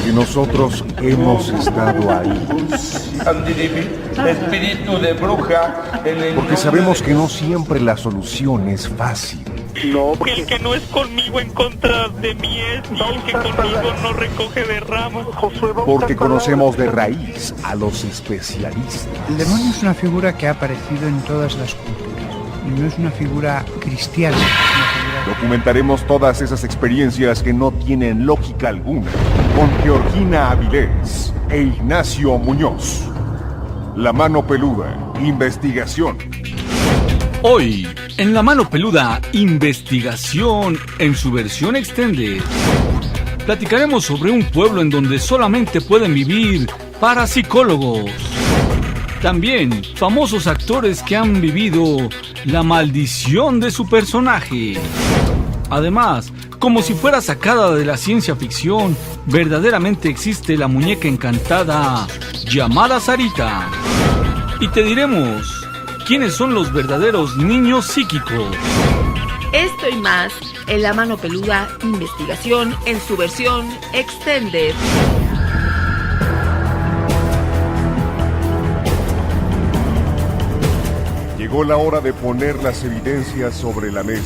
porque nosotros hemos estado ahí. Espíritu de bruja. Porque sabemos que no siempre la solución es fácil. No, El que no es conmigo en contra de mí es, y el que conmigo no recoge de ramas. Porque conocemos de raíz a los especialistas. El demonio es una figura que ha aparecido en todas las culturas y no es una figura cristiana, es una figura... Documentaremos todas esas experiencias que no tienen lógica alguna con Georgina Avilés e Ignacio Muñoz. La Mano Peluda, investigación. Hoy, en La Mano Peluda, investigación en su versión extended. Platicaremos sobre un pueblo en donde solamente pueden vivir parapsicólogos. También, famosos actores que han vivido la maldición de su personaje. Además, como si fuera sacada de la ciencia ficción, verdaderamente existe la muñeca encantada llamada Sarita. Y te diremos quiénes son los verdaderos niños psíquicos. Esto y más en La Mano Peluda, investigación en su versión extended. Llegó la hora de poner las evidencias sobre la mesa.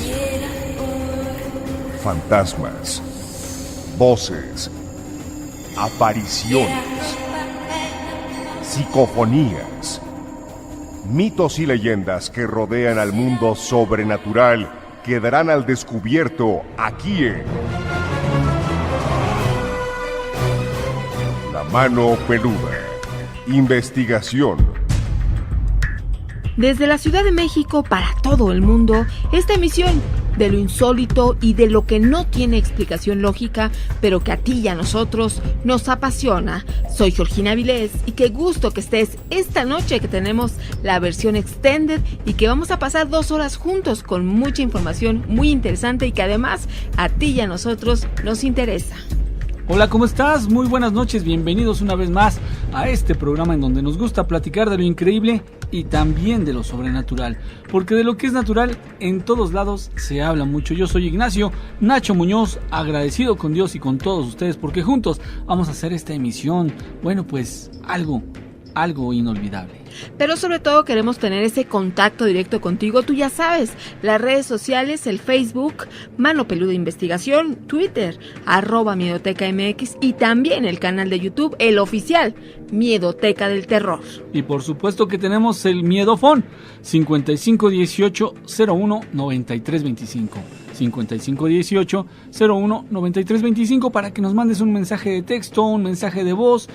Fantasmas, voces, apariciones, psicofonías, mitos y leyendas que rodean al mundo sobrenatural quedarán al descubierto aquí en La Mano Peluda, investigación. Desde la Ciudad de México para todo el mundo, esta emisión de lo insólito y de lo que no tiene explicación lógica, pero que a ti y a nosotros nos apasiona. Soy Georgina Avilés y qué gusto que estés esta noche, que tenemos la versión extended y que vamos a pasar 2 horas juntos con mucha información muy interesante y que además a ti y a nosotros nos interesa. Hola, ¿cómo estás? Muy buenas noches, bienvenidos una vez más a este programa en donde nos gusta platicar de lo increíble y también de lo sobrenatural, porque de lo que es natural en todos lados se habla mucho. Yo soy Ignacio Nacho Muñoz, agradecido con Dios y con todos ustedes porque juntos vamos a hacer esta emisión, bueno, pues algo inolvidable. Pero sobre todo queremos tener ese contacto directo contigo. Tú ya sabes, las redes sociales, el Facebook, Mano Peluda Investigación, Twitter, @MiedotecaMX y también el canal de YouTube, el oficial, Miedoteca del Terror. Y por supuesto que tenemos el Miedofón, 5518-01-9325. 5518-01-9325 para que nos mandes un mensaje de texto, un mensaje de voz,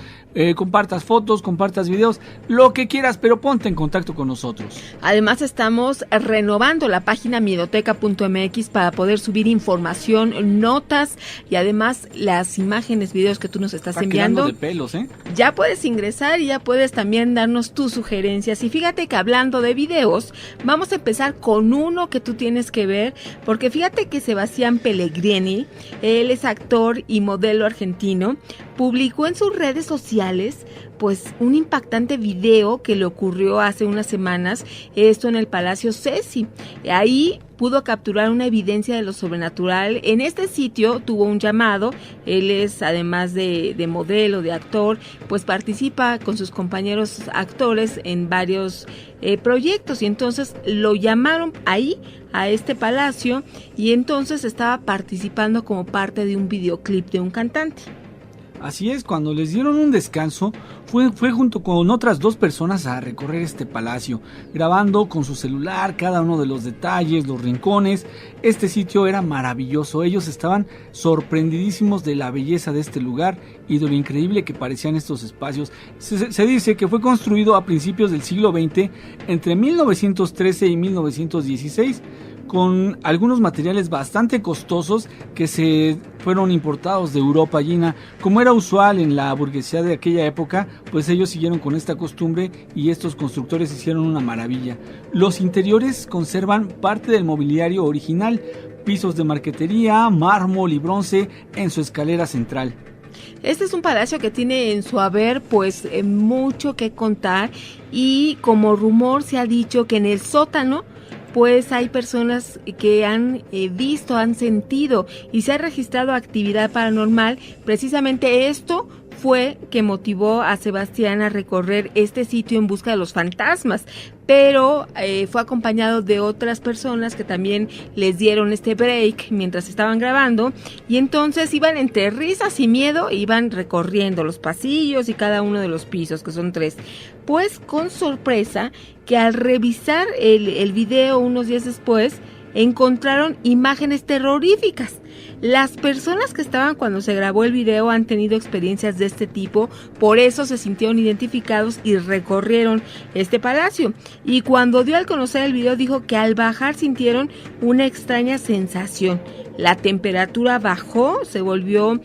compartas fotos, compartas videos, lo que quieras, pero ponte en contacto con nosotros. Además estamos renovando la página miedoteca.mx para poder subir información, notas y además las imágenes, videos que tú nos estás enviando. De pelos, Ya puedes ingresar y ya puedes también darnos tus sugerencias. Y fíjate que hablando de videos, vamos a empezar con uno que tú tienes que ver, porque fíjate que Sebastián Pellegrini, él es actor y modelo argentino, publicó en sus redes sociales pues un impactante video que le ocurrió hace unas semanas, esto en el Palacio Ceci. Ahí pudo capturar una evidencia de lo sobrenatural. En este sitio tuvo un llamado, él es además de modelo, de actor, pues participa con sus compañeros actores en varios proyectos y entonces lo llamaron ahí a este palacio y entonces estaba participando como parte de un videoclip de un cantante. Así es, cuando les dieron un descanso, fue junto con otras 2 personas a recorrer este palacio, grabando con su celular cada uno de los detalles, los rincones. Este sitio era maravilloso, ellos estaban sorprendidísimos de la belleza de este lugar y de lo increíble que parecían estos espacios. Se dice que fue construido a principios del siglo XX, entre 1913 y 1916, con algunos materiales bastante costosos que se fueron importados de Europa Gina. Como era usual en la burguesía de aquella época, pues ellos siguieron con esta costumbre y estos constructores hicieron una maravilla. Los interiores conservan parte del mobiliario original, pisos de marquetería, mármol y bronce en su escalera central. Este es un palacio que tiene en su haber pues mucho que contar y como rumor se ha dicho que en el sótano pues hay personas que han visto, han sentido y se ha registrado actividad paranormal. Precisamente esto fue que motivó a Sebastián a recorrer este sitio en busca de los fantasmas, pero fue acompañado de otras personas que también les dieron este break mientras estaban grabando, y entonces iban entre risas y miedo, iban recorriendo los pasillos y cada uno de los pisos, que son 3. Pues con sorpresa que al revisar el video unos días después, encontraron imágenes terroríficas. Las personas que estaban cuando se grabó el video han tenido experiencias de este tipo, por eso se sintieron identificados y recorrieron este palacio. Y cuando dio a conocer el video, dijo que al bajar sintieron una extraña sensación. La temperatura bajó, se volvió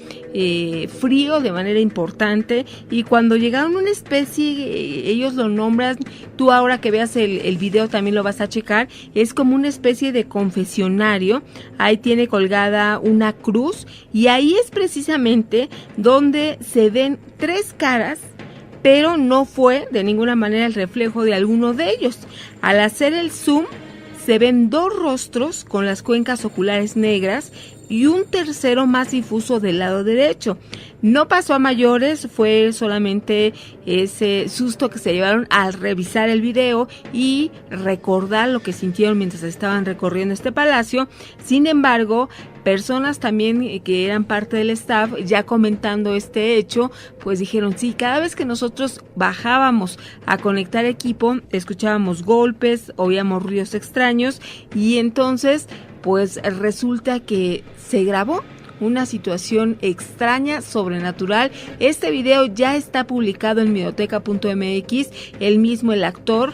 frío de manera importante, y cuando llegaron a una especie, ellos lo nombran, tú ahora que veas el video también lo vas a checar, es como una especie de confesionario. Ahí tiene colgada una cruz, y ahí es precisamente donde se ven 3 caras, pero no fue de ninguna manera el reflejo de alguno de ellos. Al hacer el zoom, se ven 2 rostros con las cuencas oculares negras y un tercero más difuso del lado derecho. No pasó a mayores, fue solamente ese susto que se llevaron al revisar el video y recordar lo que sintieron mientras estaban recorriendo este palacio. Sin embargo, personas también que eran parte del staff, ya comentando este hecho, pues dijeron, sí, cada vez que nosotros bajábamos a conectar equipo, escuchábamos golpes, oíamos ruidos extraños, y entonces pues resulta que se grabó una situación extraña, sobrenatural. Este video ya está publicado en Miedoteca.mx. El actor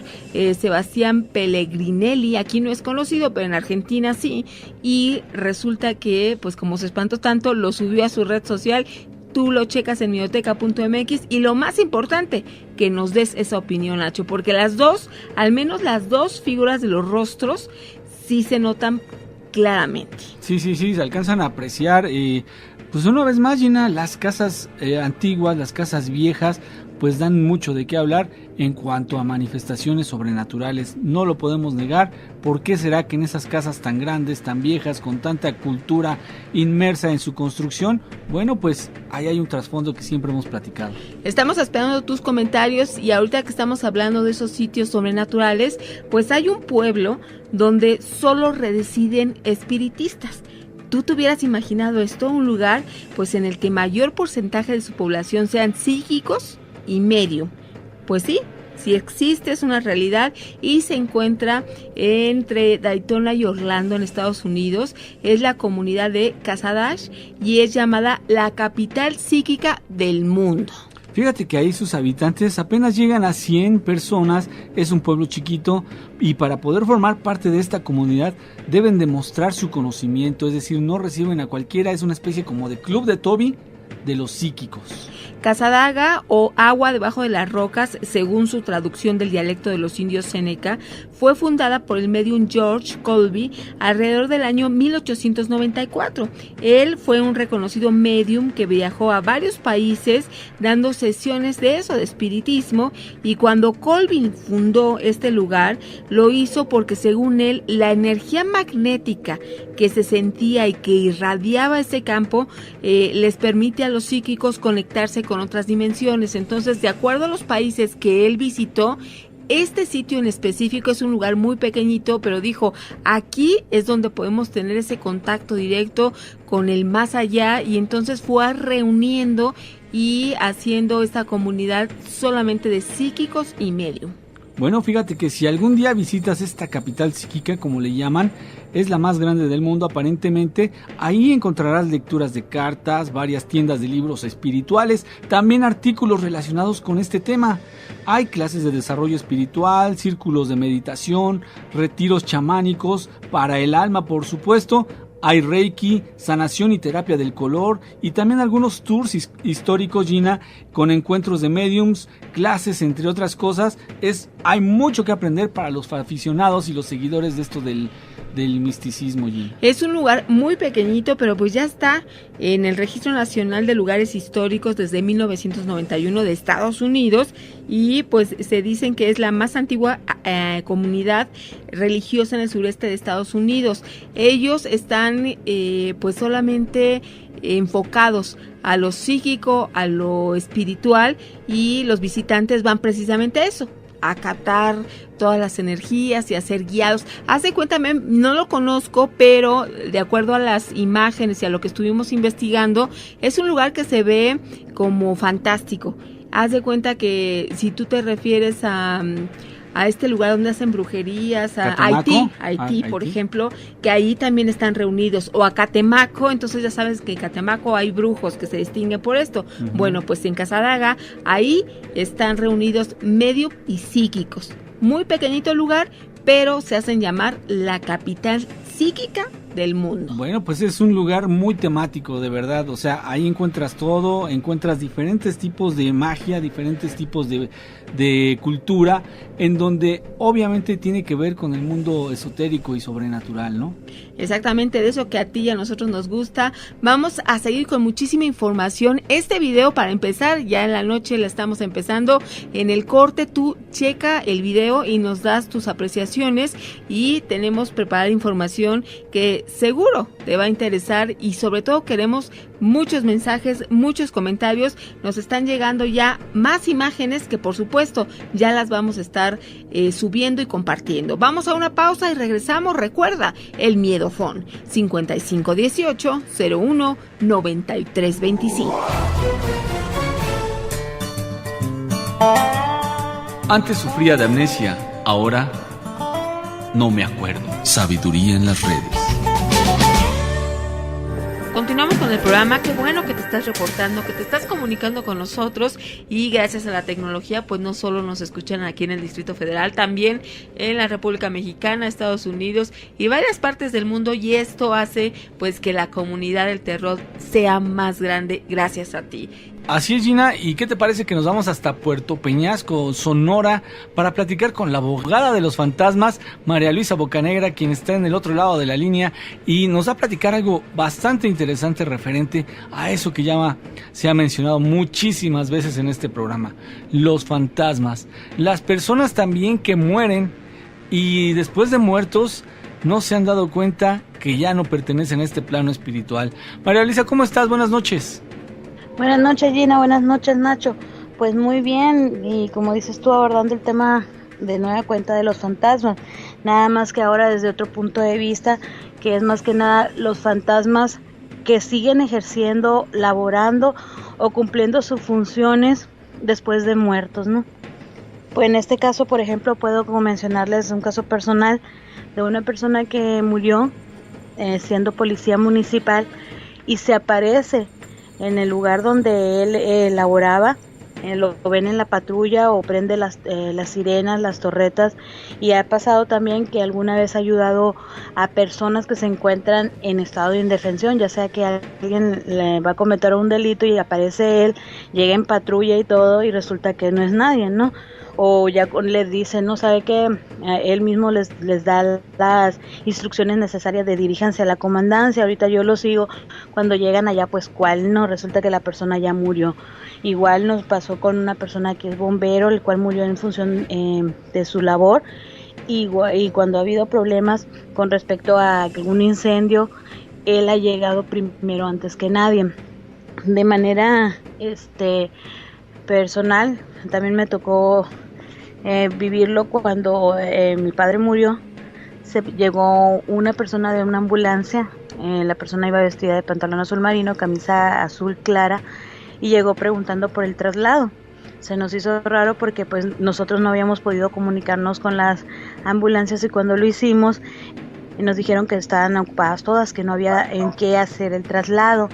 Sebastián Pellegrinelli, aquí no es conocido, pero en Argentina sí, y resulta que, pues como se espantó tanto, lo subió a su red social. Tú lo checas en Miedoteca.mx, y lo más importante, que nos des esa opinión, Nacho, porque las dos, al menos las 2 figuras de los rostros, sí se notan claramente. Sí, se alcanzan a apreciar. Pues una vez más, Gina, las casas antiguas, las casas viejas, pues dan mucho de qué hablar en cuanto a manifestaciones sobrenaturales. No lo podemos negar. ¿Por qué será que en esas casas tan grandes, tan viejas, con tanta cultura inmersa en su construcción? Bueno, pues ahí hay un trasfondo que siempre hemos platicado. Estamos esperando tus comentarios, y ahorita que estamos hablando de esos sitios sobrenaturales, pues hay un pueblo donde solo residen espiritistas. ¿Tú te hubieras imaginado esto? Un lugar pues en el que mayor porcentaje de su población sean psíquicos y medium. Pues sí existe, es una realidad, y se encuentra entre Daytona y Orlando en Estados Unidos. Es la comunidad de Casadash y es llamada la capital psíquica del mundo. Fíjate que ahí sus habitantes apenas llegan a 100 personas, es un pueblo chiquito, y para poder formar parte de esta comunidad deben demostrar su conocimiento, es decir, no reciben a cualquiera, es una especie como de club de Toby de los psíquicos. Casadaga, o agua debajo de las rocas, según su traducción del dialecto de los indios Seneca, fue fundada por el medium George Colby alrededor del año 1894. Él fue un reconocido medium que viajó a varios países dando sesiones de espiritismo, y cuando Colby fundó este lugar, lo hizo porque, según él, la energía magnética que se sentía y que irradiaba ese campo les permite a los psíquicos conectarse con otras dimensiones. Entonces, de acuerdo a los países que él visitó, este sitio en específico es un lugar muy pequeñito, pero dijo, aquí es donde podemos tener ese contacto directo con el más allá, y entonces fue reuniendo y haciendo esta comunidad solamente de psíquicos y medium. Bueno, fíjate que si algún día visitas esta capital psíquica, como le llaman, es la más grande del mundo aparentemente. Ahí encontrarás lecturas de cartas, varias tiendas de libros espirituales, también artículos relacionados con este tema. Hay clases de desarrollo espiritual, círculos de meditación, retiros chamánicos para el alma, por supuesto. Hay reiki, sanación y terapia del color, y también algunos tours históricos, Gina, con encuentros de mediums, clases, entre otras cosas. Hay mucho que aprender para los aficionados y los seguidores de esto del del misticismo, Gina? Es un lugar muy pequeñito, pero pues ya está en el Registro Nacional de Lugares Históricos desde 1991 de Estados Unidos, y pues se dicen que es la más antigua comunidad religiosa en el sureste de Estados Unidos. Ellos están pues solamente enfocados a lo psíquico, a lo espiritual, y los visitantes van precisamente a eso, a captar todas las energías y a ser guiados. Haz de cuenta, no lo conozco, pero de acuerdo a las imágenes y a lo que estuvimos investigando, es un lugar que se ve como fantástico. Haz de cuenta que si tú te refieres a este lugar donde hacen brujerías, a Haití, por ejemplo, que ahí también están reunidos, o a Catemaco, entonces ya sabes que en Catemaco hay brujos que se distinguen por esto. Uh-huh. Bueno, pues en Casadaga, ahí están reunidos medio y psíquicos. Muy pequeñito lugar, pero se hacen llamar la capital psíquica del mundo. Bueno, pues es un lugar muy temático, de verdad. O sea, ahí encuentras todo, encuentras diferentes tipos de magia, diferentes tipos de cultura, en donde obviamente tiene que ver con el mundo esotérico y sobrenatural, ¿no? Exactamente, de eso que a ti y a nosotros nos gusta. Vamos a seguir con muchísima información. Este video, para empezar, ya en la noche la estamos empezando. En el corte tú checa el video y nos das tus apreciaciones, y tenemos preparada información que seguro te va a interesar, y sobre todo queremos muchos mensajes, muchos comentarios. Nos están llegando ya más imágenes que por supuesto ya las vamos a estar subiendo y compartiendo. Vamos a una pausa y regresamos. Recuerda, el Miedofón 5518 01 9325. Antes sufría de amnesia, ahora no me acuerdo. Sabiduría en las redes. Continuamos con el programa. Qué bueno que te estás reportando, que te estás comunicando con nosotros, y gracias a la tecnología pues no solo nos escuchan aquí en el Distrito Federal, también en la República Mexicana, Estados Unidos y varias partes del mundo, y esto hace pues que la comunidad del terror sea más grande gracias a ti. Así es, Gina, ¿y qué te parece que nos vamos hasta Puerto Peñasco, Sonora, para platicar con la abogada de los fantasmas, María Luisa Bocanegra, quien está en el otro lado de la línea, y nos va a platicar algo bastante interesante referente a eso que se ha mencionado muchísimas veces en este programa, los fantasmas, las personas también que mueren y después de muertos no se han dado cuenta que ya no pertenecen a este plano espiritual. María Luisa, ¿cómo estás? Buenas noches. Buenas noches, Gina, buenas noches, Nacho. Pues muy bien, y como dices tú, abordando el tema de nueva cuenta de los fantasmas, nada más que ahora desde otro punto de vista, que es más que nada los fantasmas que siguen ejerciendo, laborando o cumpliendo sus funciones después de muertos, ¿no? Pues en este caso, por ejemplo, puedo como mencionarles un caso personal de una persona que murió siendo policía municipal, y se aparece en el lugar donde él laboraba. Lo ven en la patrulla o prende las sirenas, las torretas, y ha pasado también que alguna vez ha ayudado a personas que se encuentran en estado de indefensión, ya sea que alguien le va a cometer un delito y aparece él, llega en patrulla y todo, y resulta que no es nadie, ¿no? O ya les dicen, no sabe qué, él mismo les da las instrucciones necesarias de diríjanse a la comandancia, ahorita yo lo sigo, cuando llegan allá pues cuál no, resulta que la persona ya murió. Igual nos pasó con una persona que es bombero, el cual murió en función de su labor, y cuando ha habido problemas con respecto a algún incendio, él ha llegado primero antes que nadie. De manera personal, también me tocó vivirlo cuando mi padre murió. Llegó una persona de una ambulancia, la persona iba vestida de pantalón azul marino, camisa azul clara, y llegó preguntando por el traslado. Se nos hizo raro porque pues nosotros no habíamos podido comunicarnos con las ambulancias, y cuando lo hicimos nos dijeron que estaban ocupadas todas, que no había en qué hacer el traslado.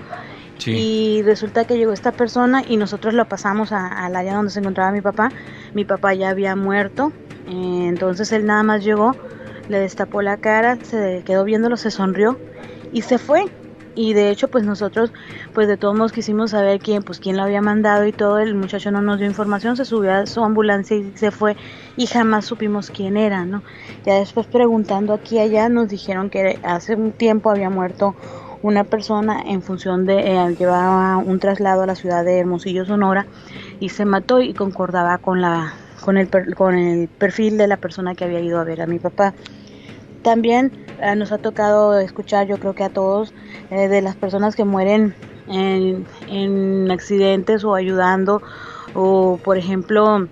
Sí. Y resulta que llegó esta persona y nosotros lo pasamos al área donde se encontraba mi papá. Mi papá ya había muerto, entonces él nada más llegó, le destapó la cara, se quedó viéndolo, se sonrió y se fue. y de hecho pues nosotros pues de todos modos quisimos saber quién lo había mandado y todo. El muchacho no nos dio información, se subió a su ambulancia y se fue y jamás supimos quién era, ¿no? Ya después preguntando aquí y allá nos dijeron que hace un tiempo había muerto una persona en función de llevaba un traslado a la ciudad de Hermosillo, Sonora, y se mató y concordaba con el perfil de la persona que había ido a ver a mi papá. También nos ha tocado escuchar, yo creo que a todos, de las personas que mueren en accidentes o ayudando, o por ejemplo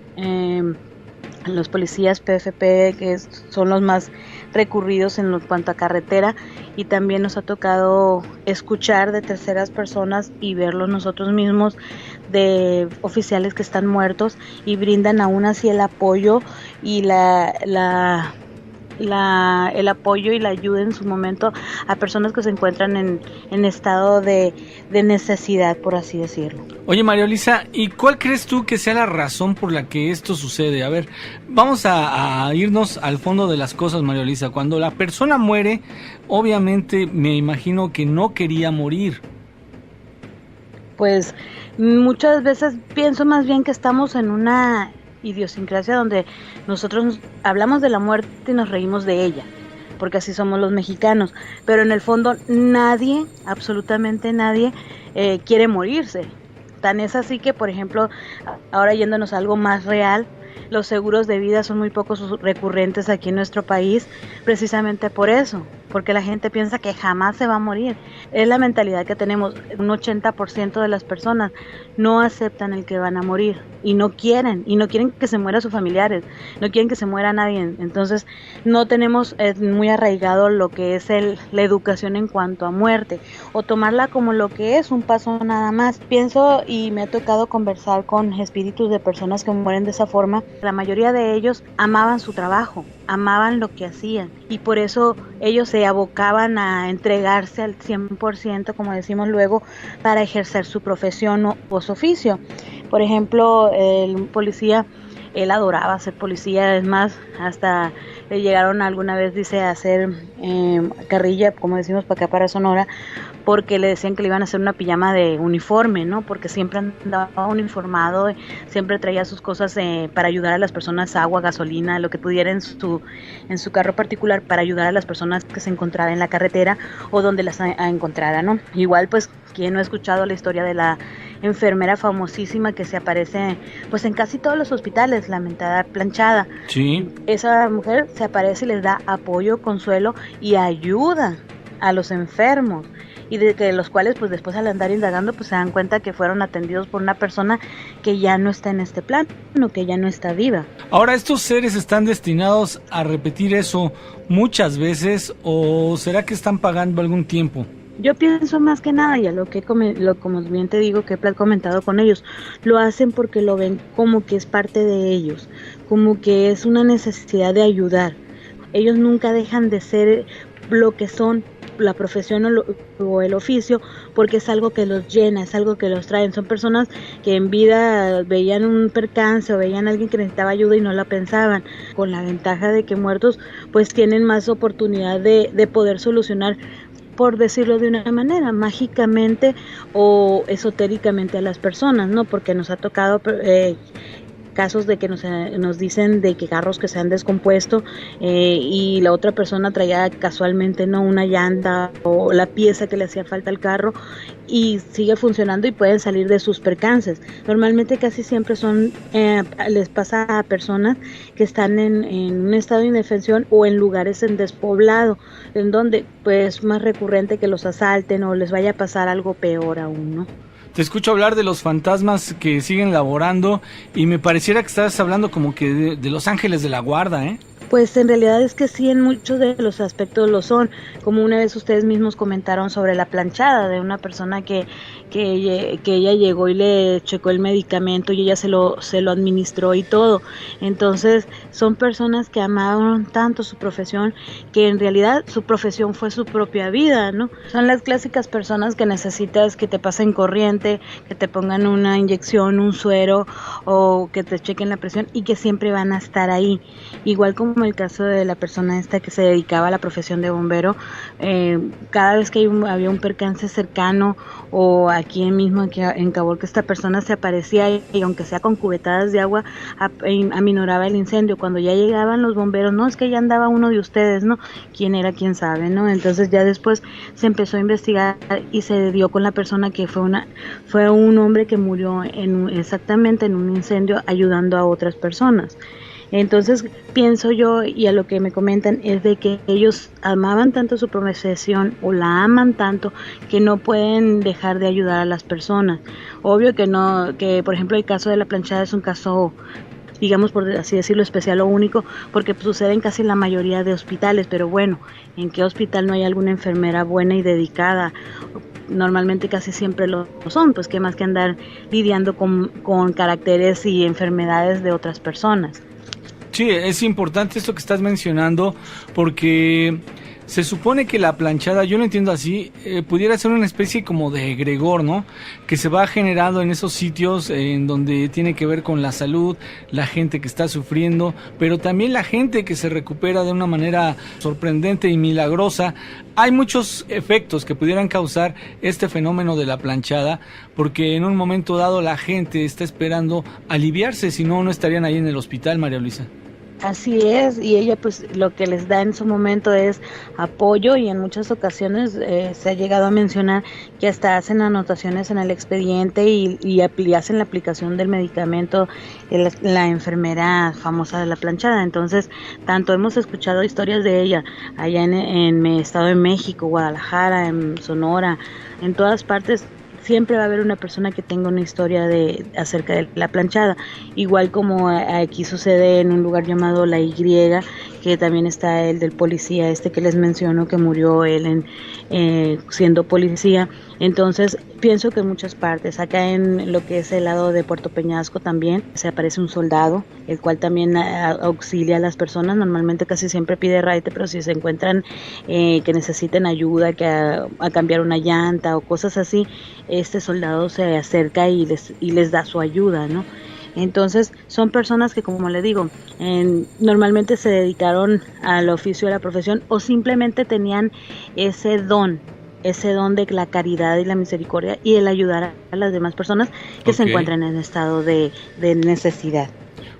los policías PFP, que son los más recurridos en cuanto a carretera, y también nos ha tocado escuchar de terceras personas y verlos nosotros mismos de oficiales que están muertos y brindan aún así el apoyo y el apoyo y la ayuda en su momento a personas que se encuentran en estado de necesidad, por así decirlo. Oye, María Luisa, ¿y cuál crees tú que sea la razón por la que esto sucede? A ver, vamos a irnos al fondo de las cosas, María Luisa. Cuando la persona muere, obviamente me imagino que no quería morir. Pues muchas veces pienso más bien que estamos en una idiosincrasia donde nosotros hablamos de la muerte y nos reímos de ella, porque así somos los mexicanos, pero en el fondo nadie, absolutamente nadie, quiere morirse. Tan es así que, por ejemplo, ahora yéndonos a algo más real, los seguros de vida son muy pocos recurrentes aquí en nuestro país, precisamente por eso, porque la gente piensa que jamás se va a morir. Es la mentalidad que tenemos. Un 80% de las personas no aceptan el que van a morir y no quieren que se mueran sus familiares, no quieren que se muera nadie. Entonces no tenemos muy arraigado lo que es la educación en cuanto a muerte, o tomarla como lo que es, un paso nada más. Pienso, y me ha tocado conversar con espíritus de personas que mueren de esa forma. La mayoría de ellos amaban su trabajo, amaban lo que hacían, y por eso ellos se abocaban a entregarse al 100%, como decimos luego, para ejercer su profesión o su oficio. Por ejemplo, el policía, él adoraba ser policía, es más, hasta le llegaron alguna vez, dice, a hacer carrilla, como decimos para acá, para Sonora, porque le decían que le iban a hacer una pijama de uniforme, ¿no? Porque siempre andaba uniformado, siempre traía sus cosas para ayudar a las personas, agua, gasolina, lo que pudiera en su carro particular, para ayudar a las personas que se encontraran en la carretera o donde las encontrara, ¿no? Igual, pues, ¿quién no ha escuchado la historia de la enfermera famosísima que se aparece pues en casi todos los hospitales, la mentada Planchada? Sí. Esa mujer se aparece y les da apoyo, consuelo y ayuda a los enfermos, y de que los cuales pues después al andar indagando pues se dan cuenta que fueron atendidos por una persona que ya no está en este plano, que ya no está viva. Ahora, ¿estos seres están destinados a repetir eso muchas veces o será que están pagando algún tiempo? Yo pienso más que nada, y a lo que como bien te digo, que he comentado con ellos, lo hacen porque lo ven como que es parte de ellos, como que es una necesidad de ayudar. Ellos nunca dejan de ser lo que son, la profesión o el oficio, porque es algo que los llena, es algo que los traen. Son personas que en vida veían un percance o veían a alguien que necesitaba ayuda y no la pensaban, con la ventaja de que muertos pues tienen más oportunidad de poder solucionar, por decirlo de una manera, mágicamente o esotéricamente a las personas, ¿no? Porque nos ha tocado casos de que nos dicen de que carros que se han descompuesto y la otra persona traía casualmente no una llanta o la pieza que le hacía falta al carro y sigue funcionando y pueden salir de sus percances. Normalmente casi siempre les pasa a personas que están en un estado de indefensión o en lugares en despoblado, en donde pues es más recurrente que los asalten o les vaya a pasar algo peor aún, ¿no? Te escucho hablar de los fantasmas que siguen laborando y me pareciera que estás hablando como que de los ángeles de la guarda, ¿eh? Pues en realidad es que sí, en muchos de los aspectos lo son. Como una vez ustedes mismos comentaron sobre la planchada de una persona que ella llegó y le checó el medicamento y ella se lo administró y todo. Entonces son personas que amaban tanto su profesión que en realidad su profesión fue su propia vida, ¿no? Son las clásicas personas que necesitas que te pasen corriente, que te pongan una inyección, un suero o que te chequen la presión y que siempre van a estar ahí. Igual como como el caso de la persona esta que se dedicaba a la profesión de bombero. Cada vez que había un percance cercano, o aquí mismo en Caborca, esta persona se aparecía y aunque sea con cubetadas de agua, aminoraba el incendio. Cuando ya llegaban los bomberos, no, es que ya andaba uno de ustedes, ¿no? ¿Quién era? ¿Quién sabe? ¿No? Entonces ya después se empezó a investigar y se dio con la persona que fue un hombre que murió exactamente en un incendio ayudando a otras personas. Entonces pienso yo, y a lo que me comentan, es de que ellos amaban tanto su profesión o la aman tanto que no pueden dejar de ayudar a las personas. Obvio que no, que por ejemplo el caso de la planchada es un caso, digamos por así decirlo, especial o único, porque sucede en casi la mayoría de hospitales, pero bueno, ¿en qué hospital no hay alguna enfermera buena y dedicada? Normalmente casi siempre lo son, pues qué más que andar lidiando con caracteres y enfermedades de otras personas. Sí, es importante esto que estás mencionando, porque se supone que la planchada, yo lo entiendo así, pudiera ser una especie como de egregor, ¿no? Que se va generando en esos sitios en donde tiene que ver con la salud, la gente que está sufriendo, pero también la gente que se recupera de una manera sorprendente y milagrosa. Hay muchos efectos que pudieran causar este fenómeno de la planchada, porque en un momento dado la gente está esperando aliviarse, si no, no estarían ahí en el hospital, María Luisa. Así es, y ella pues lo que les da en su momento es apoyo, y en muchas ocasiones se ha llegado a mencionar que hasta hacen anotaciones en el expediente y hacen la aplicación del medicamento, la enfermera famosa de la planchada. Entonces, tanto hemos escuchado historias de ella allá en el Estado de México, Guadalajara, en Sonora, en todas partes. Siempre va a haber una persona que tenga una historia acerca de la planchada, igual como aquí sucede en un lugar llamado La Y, que también está el del policía que les menciono, que murió él siendo policía. Entonces pienso que en muchas partes, acá en lo que es el lado de Puerto Peñasco también se aparece un soldado, el cual también auxilia a las personas. Normalmente casi siempre pide raite, pero si se encuentran que necesiten ayuda, que a cambiar una llanta o cosas así, este soldado se acerca y les da su ayuda, ¿no? Entonces son personas que, como le digo, normalmente se dedicaron al oficio de la profesión, o simplemente tenían ese don de la caridad y la misericordia y el ayudar a las demás personas que se encuentran en estado de necesidad.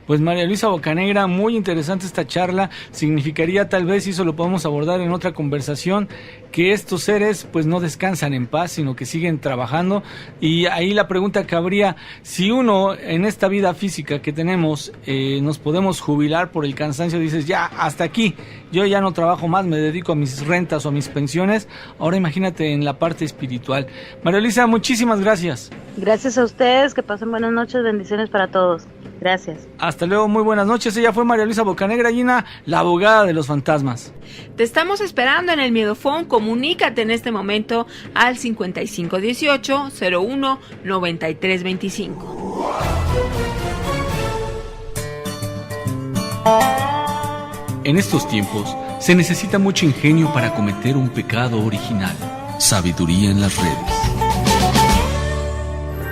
Pues María Luisa Bocanegra, muy interesante esta charla. Significaría tal vez, y eso lo podemos abordar en otra conversación, que estos seres pues no descansan en paz, sino que siguen trabajando. Y ahí la pregunta cabría, si uno en esta vida física que tenemos nos podemos jubilar por el cansancio, dices ya, hasta aquí, yo ya no trabajo más, me dedico a mis rentas o a mis pensiones. Ahora imagínate en la parte espiritual. María Luisa, muchísimas gracias. Gracias a ustedes, que pasen buenas noches, bendiciones para todos. Gracias. Hasta luego, muy buenas noches. Ella fue María Luisa Bocanegra, Gina, la abogada de los fantasmas. Te estamos esperando en el Miedofón. Comunícate en este momento al 5518-01-9325. En estos tiempos se necesita mucho ingenio para cometer un pecado original. Sabiduría en las redes.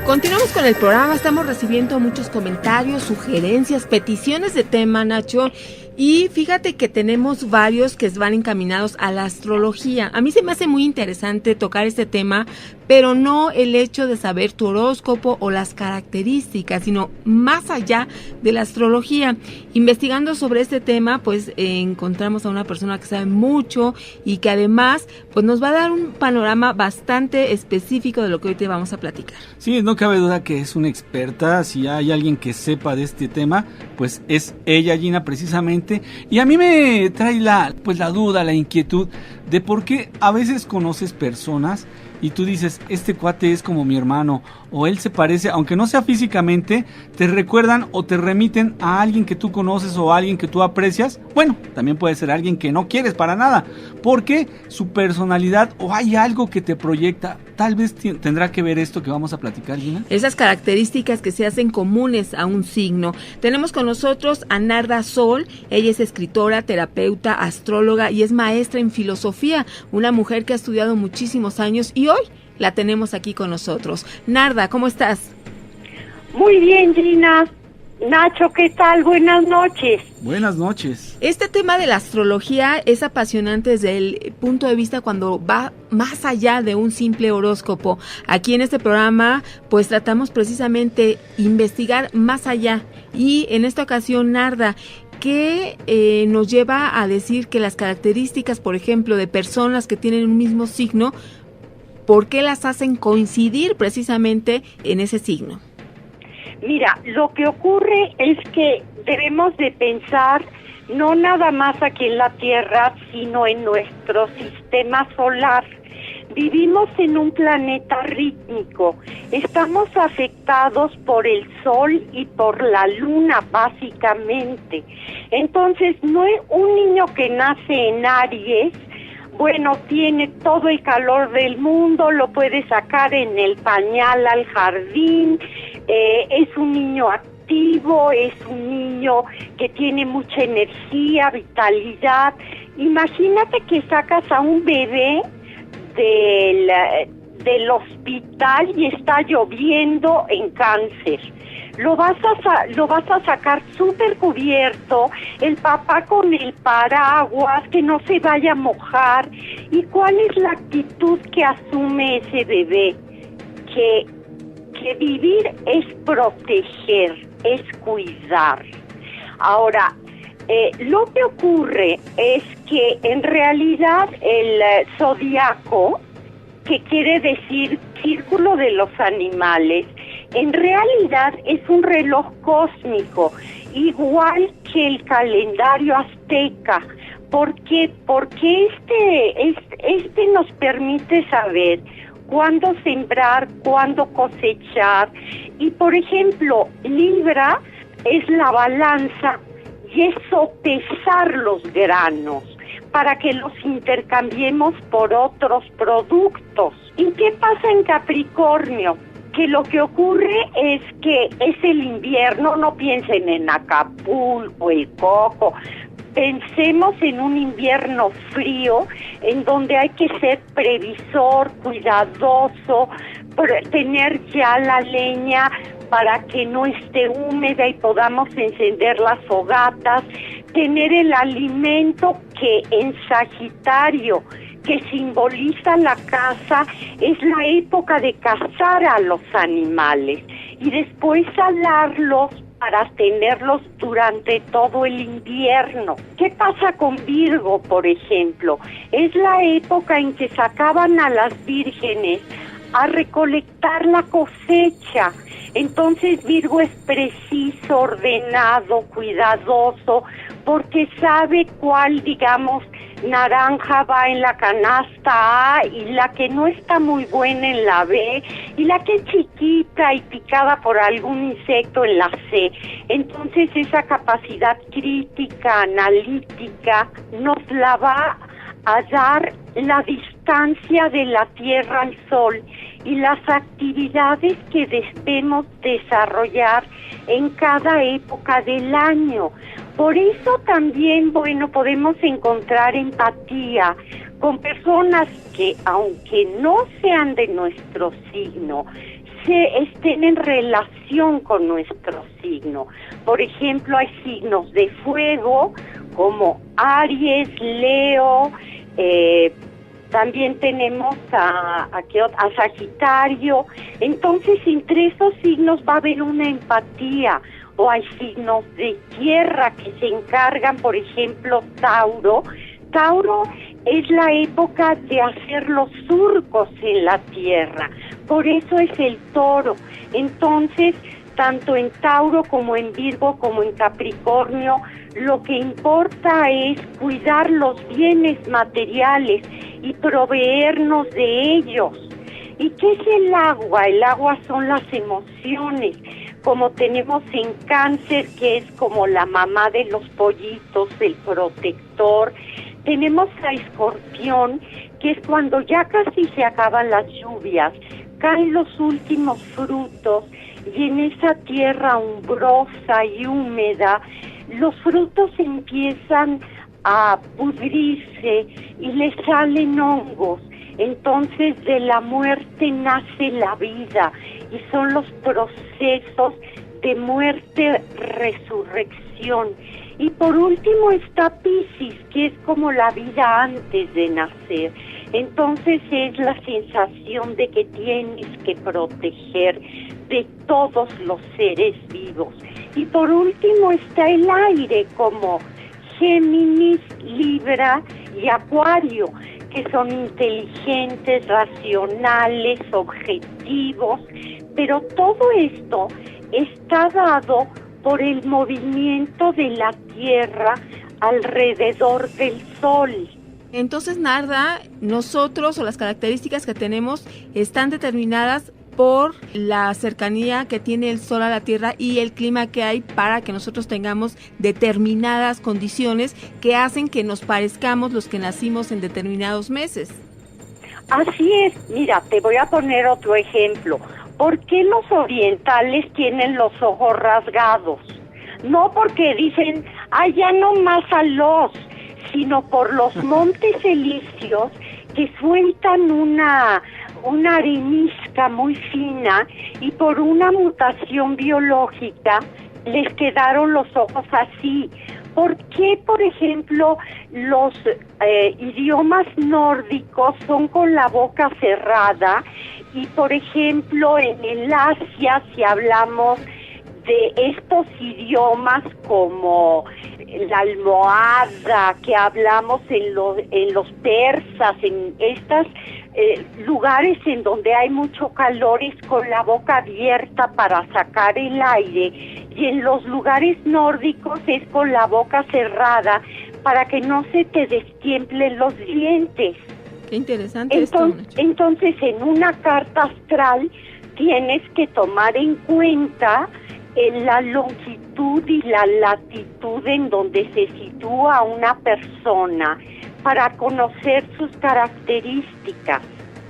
Continuamos con el programa, estamos recibiendo muchos comentarios, sugerencias, peticiones de tema, Nacho, y fíjate que tenemos varios que van encaminados a la astrología. A mí se me hace muy interesante tocar este tema, pero no el hecho de saber tu horóscopo o las características, sino más allá de la astrología. Investigando sobre este tema, pues encontramos a una persona que sabe mucho y que además pues nos va a dar un panorama bastante específico de lo que hoy te vamos a platicar. Sí, no cabe duda que es una experta. Si hay alguien que sepa de este tema, pues es ella, Gina, precisamente. Y a mí me trae la duda, la inquietud de por qué a veces conoces personas y tú dices, este cuate es como mi hermano, o él se parece, aunque no sea físicamente, te recuerdan o te remiten a alguien que tú conoces o a alguien que tú aprecias. Bueno, también puede ser alguien que no quieres para nada, porque su personalidad o hay algo que te proyecta. Tal vez tendrá que ver esto que vamos a platicar, Gina. Esas características que se hacen comunes a un signo. Tenemos con nosotros a Narda Sol. Ella es escritora, terapeuta, astróloga y es maestra en filosofía. Una mujer que ha estudiado muchísimos años y hoy la tenemos aquí con nosotros. Narda, ¿cómo estás? Muy bien, Gina. Nacho, ¿qué tal? Buenas noches. Buenas noches. Este tema de la astrología es apasionante desde el punto de vista cuando va más allá de un simple horóscopo. Aquí en este programa pues tratamos precisamente investigar más allá, y en esta ocasión, Narda, ¿qué nos lleva a decir que las características, por ejemplo, de personas que tienen un mismo signo, por qué las hacen coincidir precisamente en ese signo? Mira, lo que ocurre es que debemos de pensar no nada más aquí en la Tierra, sino en nuestro sistema solar. Vivimos en un planeta rítmico, estamos afectados por el Sol y por la Luna, básicamente. Entonces, no es un niño que nace en Aries, bueno, tiene todo el calor del mundo, lo puede sacar en el pañal al jardín, es un niño activo, es un niño que tiene mucha energía, vitalidad. Imagínate que sacas a un bebé del hospital y está lloviendo en Cáncer. Lo vas a sacar súper cubierto, el papá con el paraguas, que no se vaya a mojar. ¿Y cuál es la actitud que asume ese bebé? Que vivir es proteger, es cuidar. Ahora, lo que ocurre es que en realidad el zodiaco, que quiere decir círculo de los animales, en realidad es un reloj cósmico, igual que el calendario azteca. ¿Por qué? Porque este nos permite saber cuándo sembrar, cuándo cosechar. Y por ejemplo, Libra es la balanza y es sopesar los granos para que los intercambiemos por otros productos. ¿Y qué pasa en Capricornio? Que lo que ocurre es que es el invierno, no piensen en Acapulco, el Coco, pensemos en un invierno frío, en donde hay que ser previsor, cuidadoso, tener ya la leña para que no esté húmeda y podamos encender las fogatas, tener el alimento que en Sagitario, que simboliza la caza, es la época de cazar a los animales y después salarlos para tenerlos durante todo el invierno. ¿Qué pasa con Virgo, por ejemplo? Es la época en que sacaban a las vírgenes a recolectar la cosecha. Entonces Virgo es preciso, ordenado, cuidadoso, porque sabe cuál, digamos, naranja va en la canasta A y la que no está muy buena en la B y la que es chiquita y picada por algún insecto en la C. Entonces esa capacidad crítica, analítica, nos la va a dar la distancia de la Tierra al Sol y las actividades que debemos desarrollar en cada época del año. Por eso también, bueno, podemos encontrar empatía con personas que, aunque no sean de nuestro signo, estén en relación con nuestro signo. Por ejemplo, hay signos de fuego como Aries, Leo, también tenemos a Sagitario. Entonces, entre esos signos va a haber una empatía. O hay signos de tierra que se encargan, por ejemplo, Tauro. Tauro es la época de hacer los surcos en la tierra, por eso es el toro. Entonces, tanto en Tauro como en Virgo como en Capricornio, lo que importa es cuidar los bienes materiales y proveernos de ellos. ¿Y qué es el agua? El agua son las emociones. Como tenemos en Cáncer, que es como la mamá de los pollitos, el protector. Tenemos a Escorpión, que es cuando ya casi se acaban las lluvias, caen los últimos frutos, y en esa tierra umbrosa y húmeda, los frutos empiezan a pudrirse y les salen hongos. Entonces de la muerte nace la vida y son los procesos de muerte, resurrección. Y por último está Piscis, que es como la vida antes de nacer. Entonces es la sensación de que tienes que proteger de todos los seres vivos. Y por último está el aire, como Géminis, Libra y Acuario, que son inteligentes, racionales, objetivos, pero todo esto está dado por el movimiento de la Tierra alrededor del Sol. Entonces, Narda, nosotros o las características que tenemos están determinadas por la cercanía que tiene el Sol a la Tierra y el clima que hay para que nosotros tengamos determinadas condiciones que hacen que nos parezcamos los que nacimos en determinados meses. Así es. Mira, te voy a poner otro ejemplo. ¿Por qué los orientales tienen los ojos rasgados? No porque dicen, ya no más a los, sino por los montes elíseos que sueltan una arenisca muy fina y por una mutación biológica les quedaron los ojos así. ¿Por qué, por ejemplo, los idiomas nórdicos son con la boca cerrada? Y, por ejemplo, en el Asia, si hablamos de estos idiomas como la almohada, que hablamos en los persas, en estos lugares en donde hay mucho calor, es con la boca abierta para sacar el aire, y en los lugares nórdicos es con la boca cerrada para que no se te destiemplen los dientes. Qué interesante entonces, en una carta astral tienes que tomar en cuenta la longitud y la latitud en donde se sitúa una persona para conocer sus características.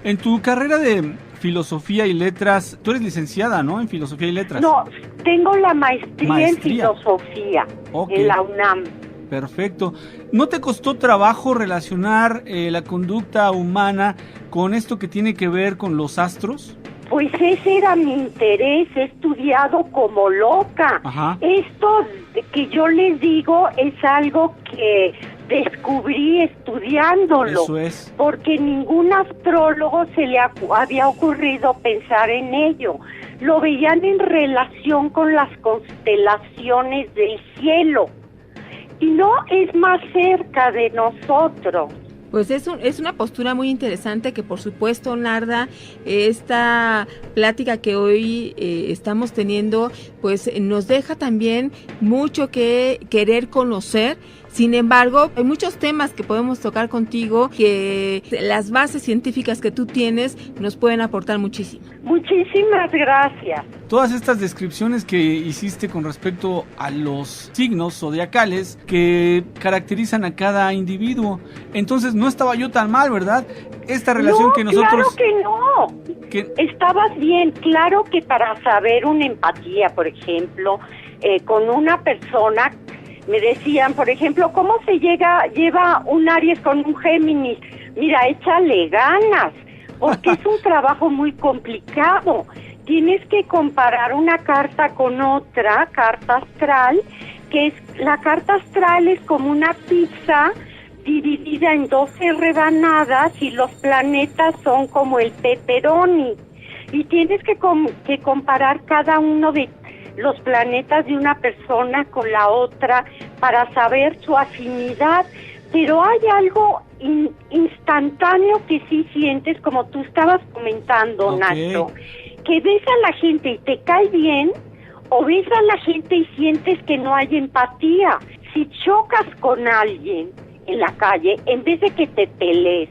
En tu carrera de filosofía y letras, tú eres licenciada, ¿no? En filosofía y letras. No, tengo la maestría en filosofía, en la UNAM. Perfecto. ¿No te costó trabajo relacionar la conducta humana con esto que tiene que ver con los astros? Pues ese era mi interés, he estudiado como loca. Ajá. Esto que yo les digo es algo que descubrí estudiándolo. Eso es. Porque ningún astrólogo se le había ocurrido pensar en ello. Lo veían en relación con las constelaciones del cielo. Y no es más cerca de nosotros. Pues es una postura muy interesante que, por supuesto, Narda, esta plática que hoy estamos teniendo, pues nos deja también mucho que querer conocer. Sin embargo, hay muchos temas que podemos tocar contigo, que las bases científicas que tú tienes nos pueden aportar muchísimo. Muchísimas gracias. Todas estas descripciones que hiciste con respecto a los signos zodiacales que caracterizan a cada individuo, entonces no estaba yo tan mal, ¿verdad? Esta relación no, que nosotros... claro que no. Estabas bien. Claro que para saber una empatía, por ejemplo, con una persona... Me decían, por ejemplo, ¿cómo se lleva un Aries con un Géminis? Mira, échale ganas, porque es un trabajo muy complicado. Tienes que comparar una carta con otra, carta astral, la carta astral es como una pizza dividida en 12 rebanadas y los planetas son como el pepperoni. Y tienes que comparar cada uno de los planetas de una persona con la otra para saber su afinidad, pero hay algo instantáneo que sí sientes, como tú estabas comentando, Nacho, que ves a la gente y te cae bien, o ves a la gente y sientes que no hay empatía. Si chocas con alguien en la calle, en vez de que te pelees,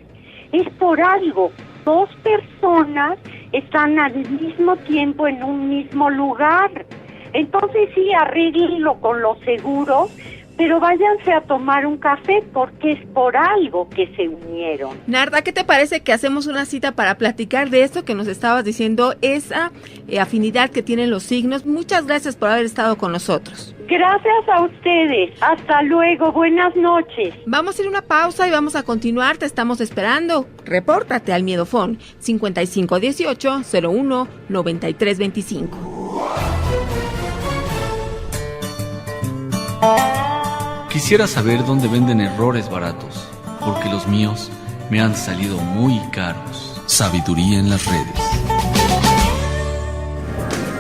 es por algo. Dos personas están al mismo tiempo en un mismo lugar. Entonces sí, arréglenlo con los seguros, pero váyanse a tomar un café porque es por algo que se unieron. Narda, ¿qué te parece que hacemos una cita para platicar de esto que nos estabas diciendo, esa afinidad que tienen los signos? Muchas gracias por haber estado con nosotros. Gracias a ustedes. Hasta luego. Buenas noches. Vamos a ir a una pausa y vamos a continuar. Te estamos esperando. Repórtate al Miedofón 5518 01 9325. Quisiera saber dónde venden errores baratos, porque los míos me han salido muy caros. Sabiduría en las redes.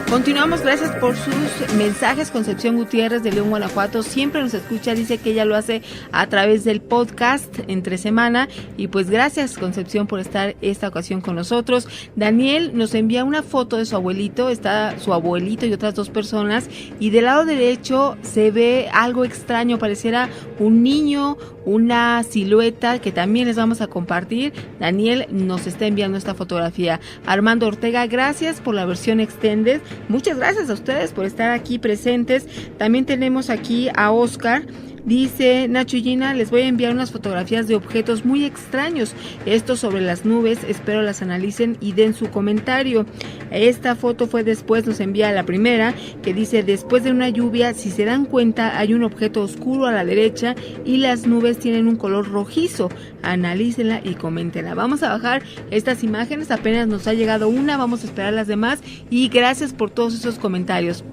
Continuamos, gracias por sus mensajes. Concepción Gutiérrez de León, Guanajuato, siempre nos escucha, dice que ella lo hace a través del podcast entre semana, y pues gracias, Concepción, por estar esta ocasión con nosotros. Daniel nos envía una foto de su abuelito, está su abuelito y otras 2 personas, y del lado derecho se ve algo extraño, pareciera un niño, una silueta que también les vamos a compartir. Daniel nos está enviando esta fotografía. Armando Ortega, gracias por la versión extended. Muchas gracias a ustedes por estar aquí presentes. También tenemos aquí a Oscar. Dice: Nacho y Gina, les voy a enviar unas fotografías de objetos muy extraños. Esto sobre las nubes, espero las analicen y den su comentario. Esta foto fue después, nos envía la primera, que dice: después de una lluvia, si se dan cuenta, hay un objeto oscuro a la derecha y las nubes tienen un color rojizo. Analícenla y coméntenla. Vamos a bajar estas imágenes, apenas nos ha llegado una, vamos a esperar las demás, y gracias por todos esos comentarios.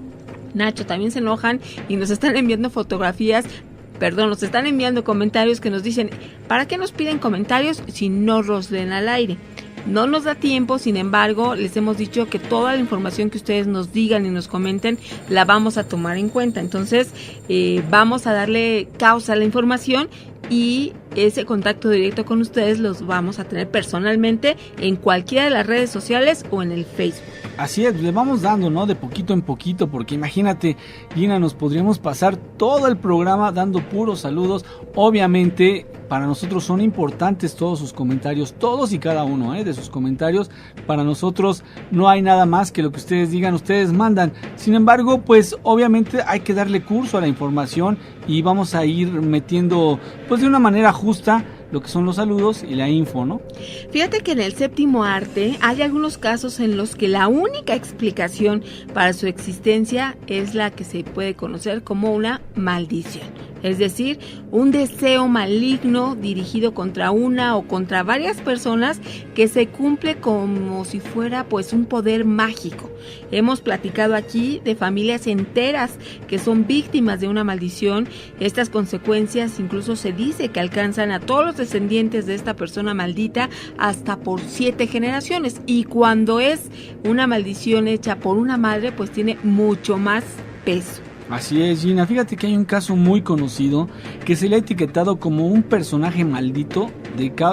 Nacho, también se enojan y nos están enviando nos están enviando comentarios que nos dicen: ¿para qué nos piden comentarios si no los leen al aire? No nos da tiempo, sin embargo, les hemos dicho que toda la información que ustedes nos digan y nos comenten la vamos a tomar en cuenta. Entonces, vamos a darle causa a la información, y ese contacto directo con ustedes los vamos a tener personalmente en cualquiera de las redes sociales o en el Facebook. Así es, le vamos dando, ¿no? De poquito en poquito, porque imagínate, Gina, nos podríamos pasar todo el programa dando puros saludos. Obviamente, para nosotros son importantes todos sus comentarios, todos y cada uno de sus comentarios. Para nosotros no hay nada más que lo que ustedes digan, ustedes mandan. Sin embargo, pues obviamente hay que darle curso a la información y vamos a ir metiendo, pues de una manera justa, lo que son los saludos y la info, ¿no? Fíjate que en el séptimo arte hay algunos casos en los que la única explicación para su existencia es la que se puede conocer como una maldición. Es decir, un deseo maligno dirigido contra una o contra varias personas que se cumple como si fuera pues un poder mágico. Hemos platicado aquí de familias enteras que son víctimas de una maldición. Estas consecuencias incluso se dice que alcanzan a todos los descendientes de esta persona maldita hasta por 7 generaciones. Y cuando es una maldición hecha por una madre, pues tiene mucho más peso. Así es, Gina. Fíjate que hay un caso muy conocido que se le ha etiquetado como un personaje maldito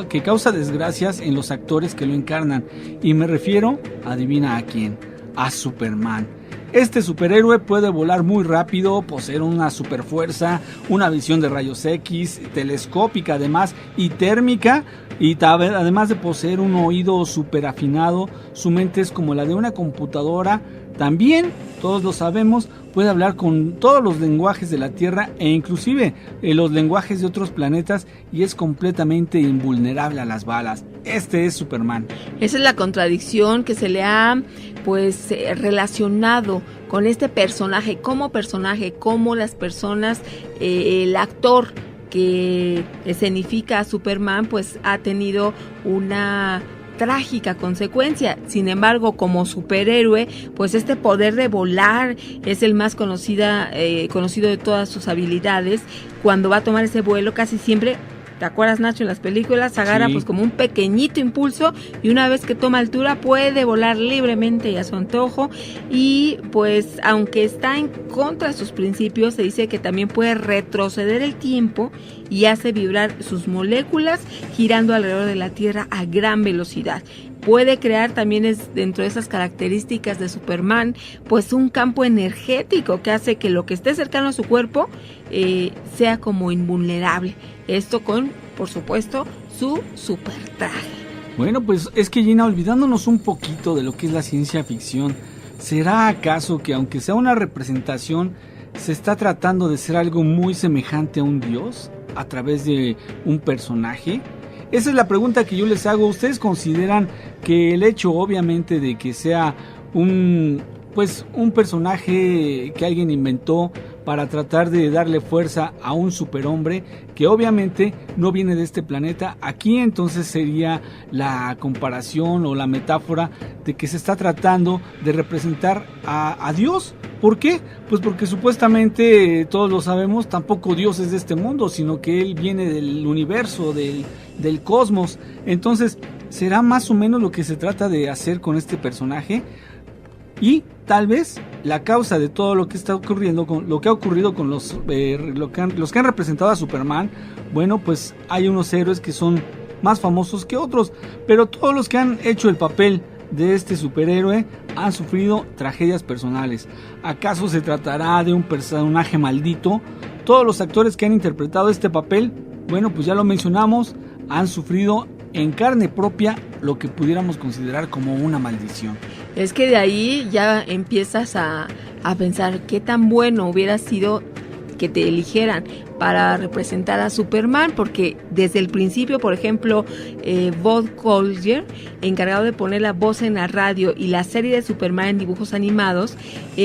que causa desgracias en los actores que lo encarnan. Y me refiero, adivina a quién, a Superman. Este superhéroe puede volar muy rápido, poseer una superfuerza, una visión de rayos X, telescópica además y térmica, y además de poseer un oído super afinado. Su mente es como la de una computadora. También, todos lo sabemos, puede hablar con todos los lenguajes de la Tierra e inclusive los lenguajes de otros planetas, y es completamente invulnerable a las balas. Este es Superman. Esa es la contradicción que se le ha relacionado con este personaje, como las personas, el actor que escenifica a Superman pues ha tenido una trágica consecuencia. Sin embargo, como superhéroe, pues este poder de volar es el más conocido de todas sus habilidades. Cuando va a tomar ese vuelo, casi siempre, ¿te acuerdas, Nacho, en las películas? Agarra pues como un pequeñito impulso, y una vez que toma altura puede volar libremente y a su antojo. Y pues aunque está en contra de sus principios, se dice que también puede retroceder el tiempo y hace vibrar sus moléculas girando alrededor de la Tierra a gran velocidad. Puede crear, también es dentro de esas características de Superman, pues un campo energético que hace que lo que esté cercano a su cuerpo sea como invulnerable. Esto con, por supuesto, su super traje. Bueno, pues es que, Gina, olvidándonos un poquito de lo que es la ciencia ficción, ¿será acaso que aunque sea una representación, se está tratando de ser algo muy semejante a un dios a través de un personaje? Esa es la pregunta que yo les hago. ¿Ustedes consideran que el hecho, obviamente, de que sea un personaje que alguien inventó para tratar de darle fuerza a un superhombre que obviamente no viene de este planeta. Aquí entonces sería la comparación o la metáfora de que se está tratando de representar a Dios. ¿Por qué? Pues porque supuestamente, todos lo sabemos, tampoco Dios es de este mundo, sino que Él viene del universo, del cosmos. Entonces, ¿será más o menos lo que se trata de hacer con este personaje? Y tal vez la causa de todo lo que está ocurriendo, con lo que ha ocurrido con los que han representado a Superman, bueno, pues hay unos héroes que son más famosos que otros, pero todos los que han hecho el papel de este superhéroe han sufrido tragedias personales. ¿Acaso se tratará de un personaje maldito? Todos los actores que han interpretado este papel, bueno, pues ya lo mencionamos, han sufrido en carne propia lo que pudiéramos considerar como una maldición. Es que de ahí ya empiezas a pensar qué tan bueno hubiera sido que te eligieran para representar a Superman, porque desde el principio, por ejemplo, Bob Collier, encargado de poner la voz en la radio y la serie de Superman en dibujos animados,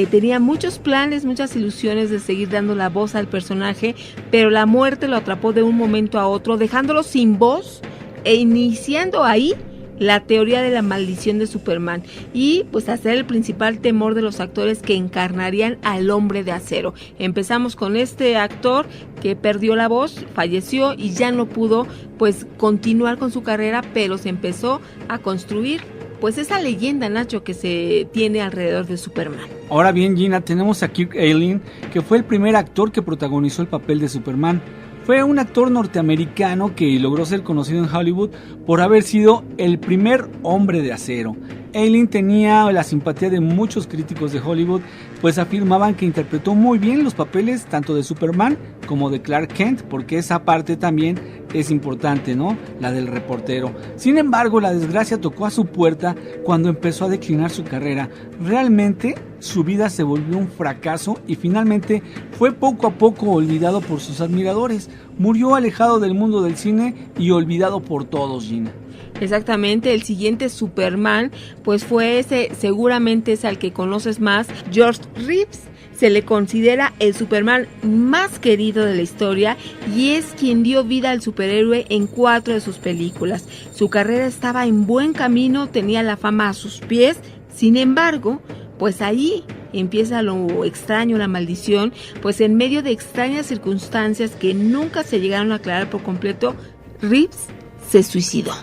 tenía muchos planes, muchas ilusiones de seguir dando la voz al personaje, pero la muerte lo atrapó de un momento a otro, dejándolo sin voz e iniciando ahí la teoría de la maldición de Superman y pues hacer el principal temor de los actores que encarnarían al Hombre de Acero. Empezamos con este actor que perdió la voz, falleció y ya no pudo pues continuar con su carrera, pero se empezó a construir pues esa leyenda, Nacho, que se tiene alrededor de Superman. Ahora bien, Gina, tenemos a Kirk Alyn, que fue el primer actor que protagonizó el papel de Superman. Fue un actor norteamericano que logró ser conocido en Hollywood por haber sido el primer Hombre de Acero. Alyn tenía la simpatía de muchos críticos de Hollywood, pues afirmaban que interpretó muy bien los papeles tanto de Superman como de Clark Kent, porque esa parte también es importante, ¿no? La del reportero. Sin embargo, la desgracia tocó a su puerta cuando empezó a declinar su carrera. Realmente su vida se volvió un fracaso y finalmente fue poco a poco olvidado por sus admiradores. Murió alejado del mundo del cine y olvidado por todos, Gina. Exactamente, el siguiente Superman pues fue ese, seguramente es al que conoces más, George Reeves. Se le considera el Superman más querido de la historia y es quien dio vida al superhéroe en 4 de sus películas. Su carrera estaba en buen camino, tenía la fama a sus pies, sin embargo, pues ahí empieza lo extraño, la maldición, pues en medio de extrañas circunstancias que nunca se llegaron a aclarar por completo, Reeves se suicidó.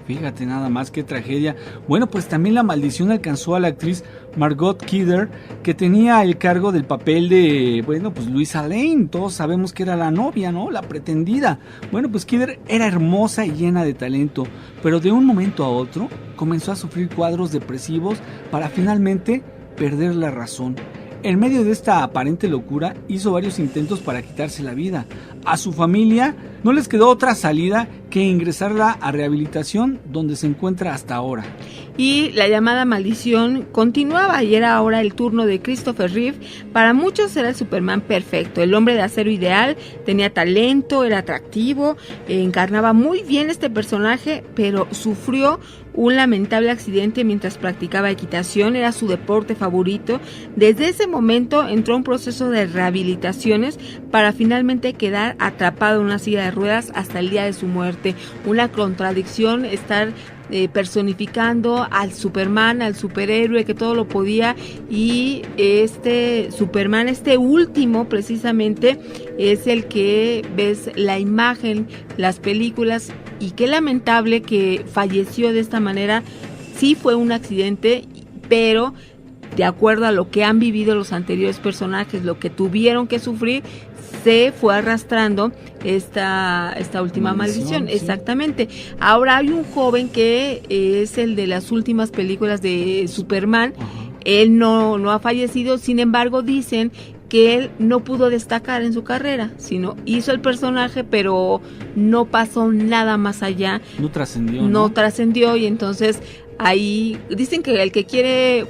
Fíjate nada más, qué tragedia. Bueno, pues también la maldición alcanzó a la actriz Margot Kidder, que tenía el cargo del papel de, bueno, pues Luisa Lane. Todos sabemos que era la novia, ¿no? La pretendida. Bueno, pues Kidder era hermosa y llena de talento, pero de un momento a otro comenzó a sufrir cuadros depresivos para finalmente perder la razón. En medio de esta aparente locura, hizo varios intentos para quitarse la vida. A su familia no les quedó otra salida que ingresarla a rehabilitación, donde se encuentra hasta ahora. Y la llamada maldición continuaba y era ahora el turno de Christopher Reeve. Para muchos era el Superman perfecto, el Hombre de Acero ideal, tenía talento, era atractivo, encarnaba muy bien este personaje, pero sufrió un lamentable accidente mientras practicaba equitación, era su deporte favorito. Desde ese momento entró un proceso de rehabilitaciones para finalmente quedar atrapado en una silla de ruedas hasta el día de su muerte. Una contradicción estar personificando al Superman, al superhéroe que todo lo podía, y este Superman, este último precisamente, es el que ves la imagen, las películas, y qué lamentable que falleció de esta manera. Sí fue un accidente, pero de acuerdo a lo que han vivido los anteriores personajes, lo que tuvieron que sufrir, se fue arrastrando esta última maldición. Sí. Exactamente. Ahora hay un joven que es el de las últimas películas de Superman. Uh-huh. Él no ha fallecido, sin embargo dicen que él no pudo destacar en su carrera, sino hizo el personaje, pero no pasó nada más allá. No trascendió. No trascendió, y entonces ahí dicen que el que quiere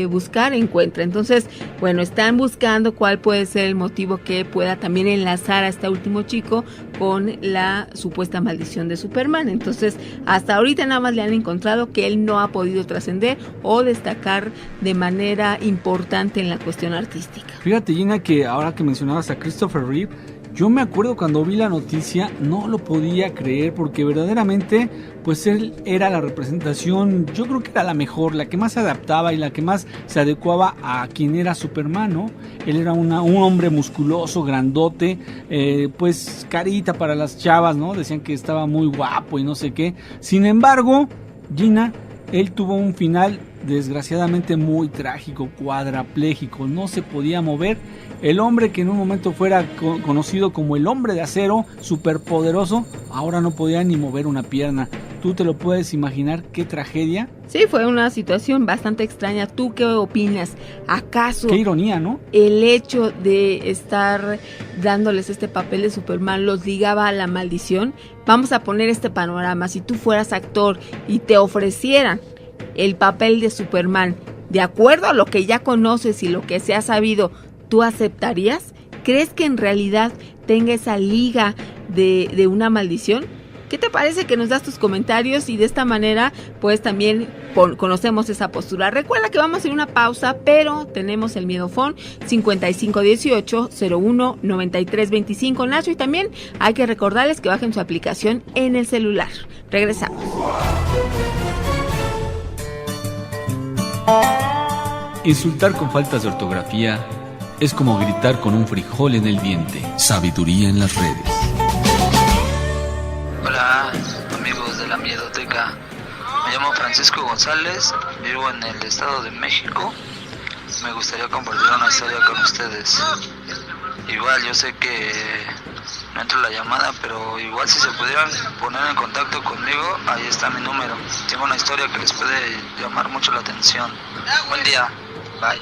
buscar encuentra. Entonces, bueno, están buscando cuál puede ser el motivo que pueda también enlazar a este último chico con la supuesta maldición de Superman. Entonces, hasta ahorita nada más le han encontrado que él no ha podido trascender o destacar de manera importante en la cuestión artística. Fíjate, Gina, que ahora que mencionabas a Christopher Reeve, yo me acuerdo cuando vi la noticia, no lo podía creer, porque verdaderamente, pues él era la representación, yo creo que era la mejor, la que más se adaptaba y la que más se adecuaba a quien era Superman, ¿no? Él era un hombre musculoso, grandote, pues carita para las chavas, ¿no? Decían que estaba muy guapo y no sé qué. Sin embargo, Gina, él tuvo un final desgraciadamente muy trágico, cuadraplégico, no se podía mover. El hombre que en un momento fuera conocido como el hombre de acero, superpoderoso, ahora no podía ni mover una pierna. ¿Tú te lo puedes imaginar qué tragedia? Sí, fue una situación bastante extraña. ¿Tú qué opinas? ¿Acaso qué ironía, ¿no? El hecho de estar dándoles este papel de Superman los ligaba a la maldición? Vamos a poner este panorama. Si tú fueras actor y te ofrecieran el papel de Superman, de acuerdo a lo que ya conoces y lo que se ha sabido, ¿tú aceptarías? ¿Crees que en realidad tenga esa liga de una maldición? ¿Qué te parece que nos das tus comentarios y de esta manera pues también conocemos esa postura? Recuerda que vamos a ir a una pausa, pero tenemos el Miedofón 5518-01-9325, Nacho, y también hay que recordarles que bajen su aplicación en el celular. Regresamos. Insultar con faltas de ortografía es como gritar con un frijol en el diente. Sabiduría en las redes. Hola, amigos de la Miedoteca. Me llamo Francisco González, vivo en el Estado de México. Me gustaría compartir una historia con ustedes. Igual, yo sé que no entró la llamada, pero igual si se pudieran poner en contacto conmigo, ahí está mi número. Tengo una historia que les puede llamar mucho la atención. Buen día, bye.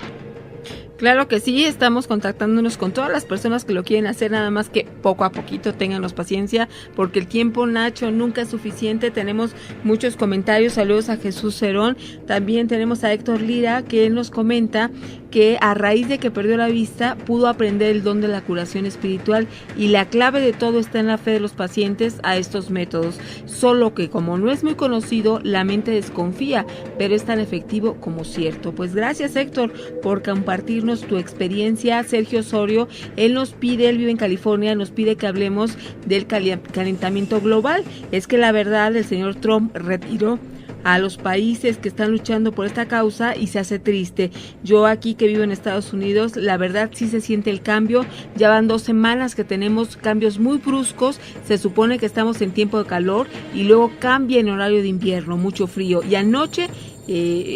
Claro que sí, estamos contactándonos con todas las personas que lo quieren hacer, nada más que poco a poquito, ténganos paciencia, porque el tiempo, Nacho, nunca es suficiente. Tenemos muchos comentarios. Saludos a Jesús Cerón, también tenemos a Héctor Lira, que nos comenta que a raíz de que perdió la vista, pudo aprender el don de la curación espiritual, y la clave de todo está en la fe de los pacientes a estos métodos, solo que como no es muy conocido, la mente desconfía, pero es tan efectivo como cierto. Pues gracias, Héctor, por compartirnos tu experiencia. Sergio Osorio, él vive en California, nos pide que hablemos del calentamiento global. Es que la verdad, el señor Trump retiró a los países que están luchando por esta causa y se hace triste. Yo aquí que vivo en Estados Unidos, la verdad sí se siente el cambio. Ya van 2 semanas que tenemos cambios muy bruscos. Se supone que estamos en tiempo de calor y luego cambia en horario de invierno, mucho frío, y anoche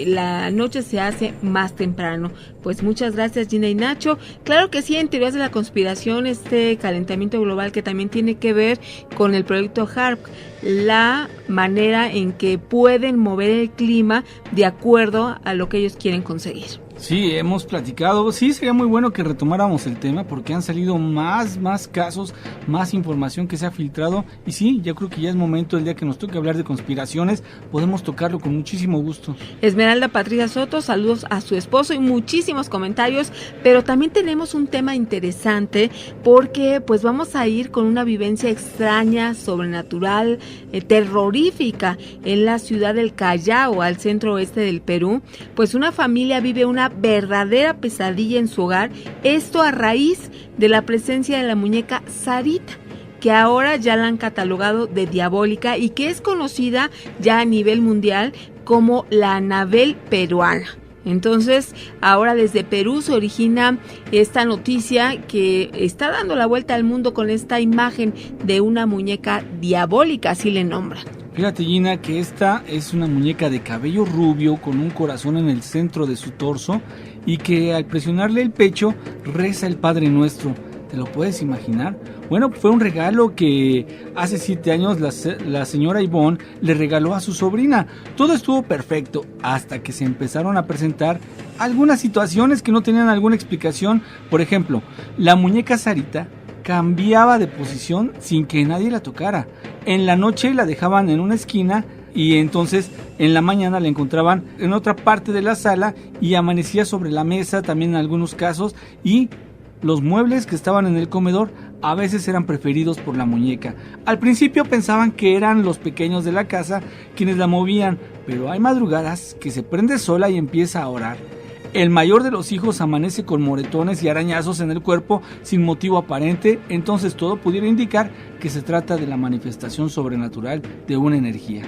la noche se hace más temprano. Pues muchas gracias, Gina y Nacho. Claro que sí, en teorías de la conspiración, este calentamiento global que también tiene que ver con el proyecto HAARP, la manera en que pueden mover el clima de acuerdo a lo que ellos quieren conseguir. Sí, hemos platicado. Sí, sería muy bueno que retomáramos el tema, porque han salido más casos, más información que se ha filtrado. Y sí, yo creo que ya es momento, el día que nos toque hablar de conspiraciones, podemos tocarlo con muchísimo gusto. Esmeralda Patricia Soto, saludos a su esposo y muchísimos comentarios, pero también tenemos un tema interesante, porque pues vamos a ir con una vivencia extraña, sobrenatural, terrorífica en la ciudad del Callao, al centro oeste del Perú. Pues una familia vive una verdadera pesadilla en su hogar, esto a raíz de la presencia de la muñeca Sarita, que ahora ya la han catalogado de diabólica y que es conocida ya a nivel mundial como la Anabel peruana. Entonces, ahora desde Perú se origina esta noticia que está dando la vuelta al mundo con esta imagen de una muñeca diabólica, así le nombran. Fíjate, Gina, que esta es una muñeca de cabello rubio con un corazón en el centro de su torso y que al presionarle el pecho reza el Padre Nuestro. ¿Te lo puedes imaginar? Bueno, fue un regalo que hace 7 años la señora Ivonne le regaló a su sobrina. Todo estuvo perfecto hasta que se empezaron a presentar algunas situaciones que no tenían alguna explicación. Por ejemplo, la muñeca Sarita cambiaba de posición sin que nadie la tocara. En la noche la dejaban en una esquina y entonces en la mañana la encontraban en otra parte de la sala y amanecía sobre la mesa también en algunos casos, y los muebles que estaban en el comedor a veces eran preferidos por la muñeca. Al principio pensaban que eran los pequeños de la casa quienes la movían, pero hay madrugadas que se prende sola y empieza a orar. El mayor de los hijos amanece con moretones y arañazos en el cuerpo sin motivo aparente, entonces todo pudiera indicar que se trata de la manifestación sobrenatural de una energía.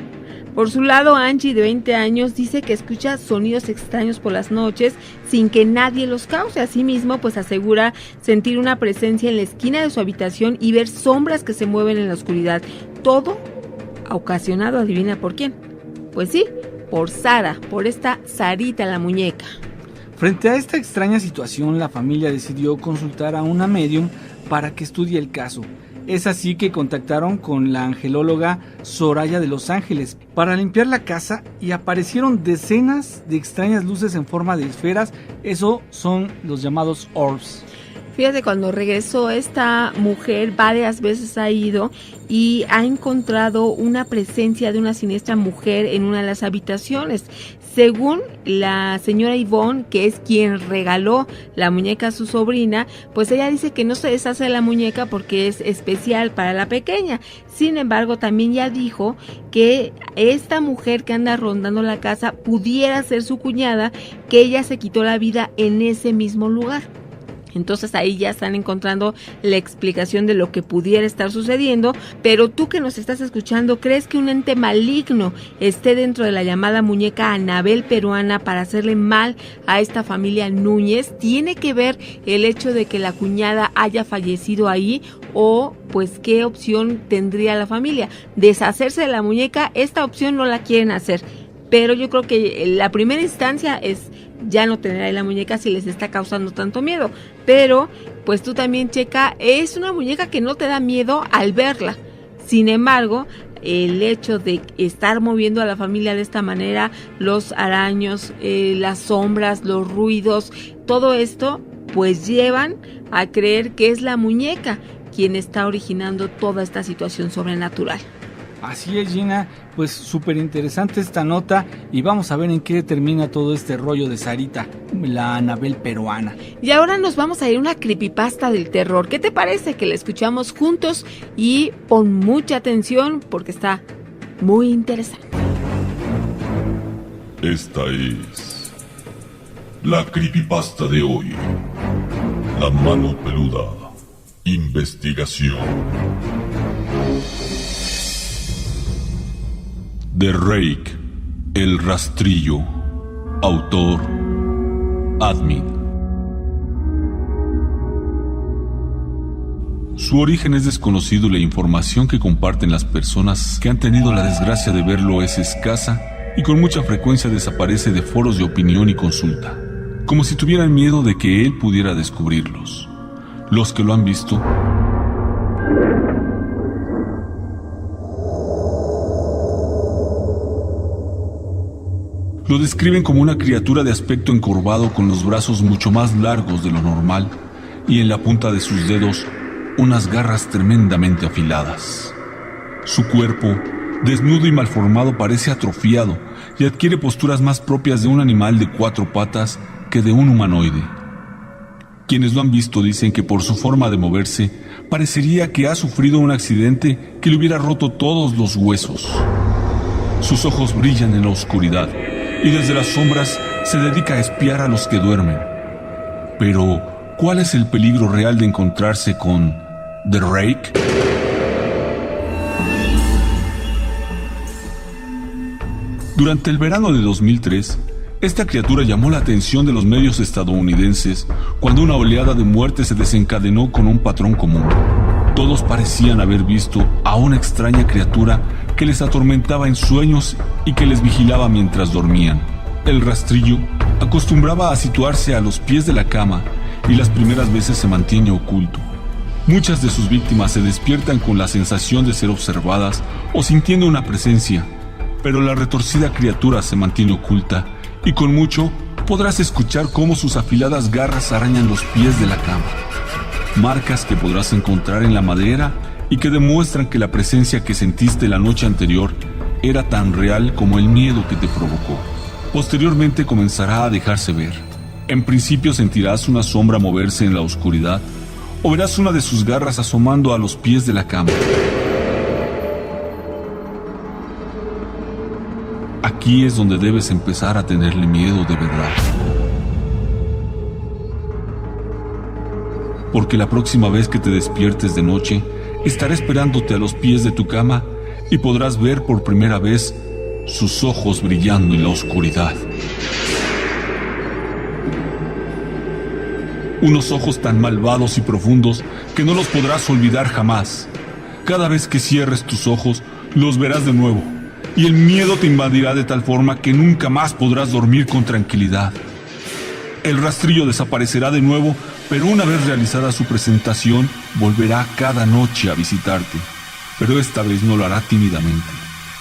Por su lado, Angie, de 20 años, dice que escucha sonidos extraños por las noches sin que nadie los cause. Asimismo, pues asegura sentir una presencia en la esquina de su habitación y ver sombras que se mueven en la oscuridad. Todo ocasionado, adivina por quién. Pues sí, por Sara, por esta Sarita la muñeca. Frente a esta extraña situación, la familia decidió consultar a una médium para que estudie el caso. Es así que contactaron con la angelóloga Soraya de Los Ángeles para limpiar la casa y aparecieron decenas de extrañas luces en forma de esferas. Eso son los llamados orbs. Fíjate, cuando regresó esta mujer varias veces ha ido y ha encontrado una presencia de una siniestra mujer en una de las habitaciones. Según la señora Ivonne, que es quien regaló la muñeca a su sobrina, pues ella dice que no se deshace de la muñeca porque es especial para la pequeña. Sin embargo, también ya dijo que esta mujer que anda rondando la casa pudiera ser su cuñada, que ella se quitó la vida en ese mismo lugar. Entonces ahí ya están encontrando la explicación de lo que pudiera estar sucediendo. Pero tú que nos estás escuchando, ¿crees que un ente maligno esté dentro de la llamada muñeca Anabel peruana para hacerle mal a esta familia Núñez? ¿Tiene que ver el hecho de que la cuñada haya fallecido ahí? O pues qué opción tendría la familia, deshacerse de la muñeca. Esta opción no la quieren hacer, pero yo creo que la primera instancia es ya no tener ahí la muñeca si les está causando tanto miedo. Pero pues tú también checa, es una muñeca que no te da miedo al verla. Sin embargo, el hecho de estar moviendo a la familia de esta manera, los araños, las sombras, los ruidos, todo esto pues llevan a creer que es la muñeca quien está originando toda esta situación sobrenatural. Así es, Gina, pues súper interesante esta nota y vamos a ver en qué termina todo este rollo de Sarita, la Anabel peruana. Y ahora nos vamos a ir a una creepypasta del terror. ¿Qué te parece que la escuchamos juntos? Y pon mucha atención porque está muy interesante. Esta es la creepypasta de hoy. La mano peluda. Investigación. The Rake, el rastrillo. Autor, admin. Su origen es desconocido y la información que comparten las personas que han tenido la desgracia de verlo es escasa y con mucha frecuencia desaparece de foros de opinión y consulta, como si tuvieran miedo de que él pudiera descubrirlos. Los que lo han visto lo describen como una criatura de aspecto encorvado con los brazos mucho más largos de lo normal y en la punta de sus dedos unas garras tremendamente afiladas. Su cuerpo, desnudo y malformado, parece atrofiado y adquiere posturas más propias de un animal de 4 patas que de un humanoide. Quienes lo han visto dicen que por su forma de moverse parecería que ha sufrido un accidente que le hubiera roto todos los huesos. Sus ojos brillan en la oscuridad y desde las sombras se dedica a espiar a los que duermen. Pero, ¿cuál es el peligro real de encontrarse con The Rake? Durante el verano de 2003, esta criatura llamó la atención de los medios estadounidenses cuando una oleada de muerte se desencadenó con un patrón común. Todos parecían haber visto a una extraña criatura que les atormentaba en sueños y que les vigilaba mientras dormían. El rastrillo acostumbraba a situarse a los pies de la cama y las primeras veces se mantiene oculto. Muchas de sus víctimas se despiertan con la sensación de ser observadas o sintiendo una presencia, pero la retorcida criatura se mantiene oculta y con mucho podrás escuchar cómo sus afiladas garras arañan los pies de la cama. Marcas que podrás encontrar en la madera y que demuestran que la presencia que sentiste la noche anterior era tan real como el miedo que te provocó. Posteriormente comenzará a dejarse ver. En principio sentirás una sombra moverse en la oscuridad o verás una de sus garras asomando a los pies de la cama. Aquí es donde debes empezar a tenerle miedo de verdad. Porque la próxima vez que te despiertes de noche, estará esperándote a los pies de tu cama y podrás ver por primera vez sus ojos brillando en la oscuridad. Unos ojos tan malvados y profundos que no los podrás olvidar jamás. Cada vez que cierres tus ojos, los verás de nuevo, y el miedo te invadirá de tal forma que nunca más podrás dormir con tranquilidad. El rastrillo desaparecerá de nuevo, pero una vez realizada su presentación, volverá cada noche a visitarte. Pero esta vez no lo hará tímidamente.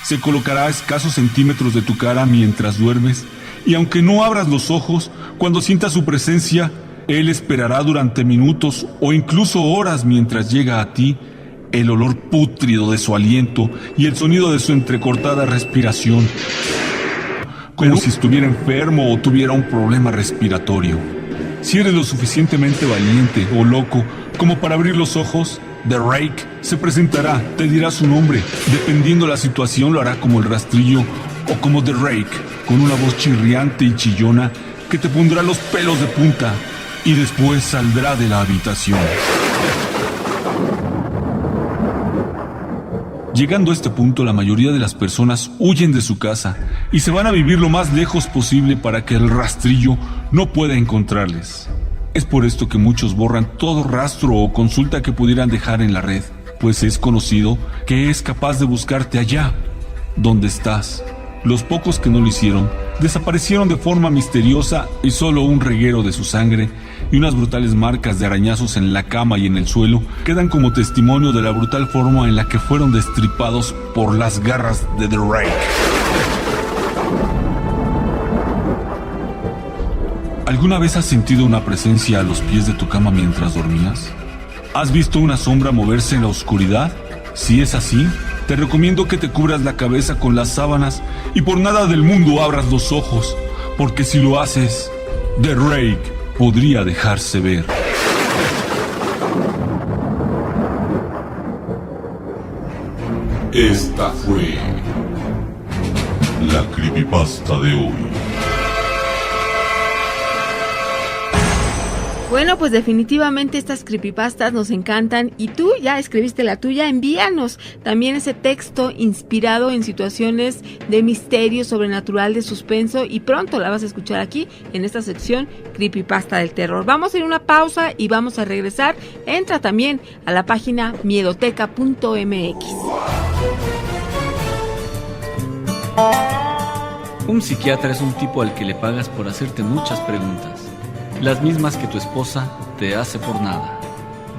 Se colocará a escasos centímetros de tu cara mientras duermes, y aunque no abras los ojos, cuando sientas su presencia, él esperará durante minutos o incluso horas mientras llega a ti el olor pútrido de su aliento y el sonido de su entrecortada respiración, como si estuviera enfermo o tuviera un problema respiratorio. Si eres lo suficientemente valiente o loco como para abrir los ojos, The Rake se presentará, te dirá su nombre. Dependiendo la situación, lo hará como el rastrillo o como The Rake, con una voz chirriante y chillona que te pondrá los pelos de punta, y después saldrá de la habitación. Llegando a este punto, la mayoría de las personas huyen de su casa y se van a vivir lo más lejos posible para que el rastrillo no pueda encontrarles. Es por esto que muchos borran todo rastro o consulta que pudieran dejar en la red, pues es conocido que es capaz de buscarte allá, donde estás. Los pocos que no lo hicieron desaparecieron de forma misteriosa y solo un reguero de su sangre y unas brutales marcas de arañazos en la cama y en el suelo quedan como testimonio de la brutal forma en la que fueron destripados por las garras de The Rake. ¿Alguna vez has sentido una presencia a los pies de tu cama mientras dormías? ¿Has visto una sombra moverse en la oscuridad? Si es así, te recomiendo que te cubras la cabeza con las sábanas y por nada del mundo abras los ojos, porque si lo haces, The Rake podría dejarse ver. Esta fue la creepypasta de hoy. Bueno, pues definitivamente estas creepypastas nos encantan y tú ya escribiste la tuya, envíanos también ese texto inspirado en situaciones de misterio sobrenatural, de suspenso, y pronto la vas a escuchar aquí en esta sección Creepypasta del Terror. Vamos a ir a una pausa y vamos a regresar. Entra también a la página miedoteca.mx. Un psiquiatra es un tipo al que le pagas por hacerte muchas preguntas, las mismas que tu esposa te hace por nada.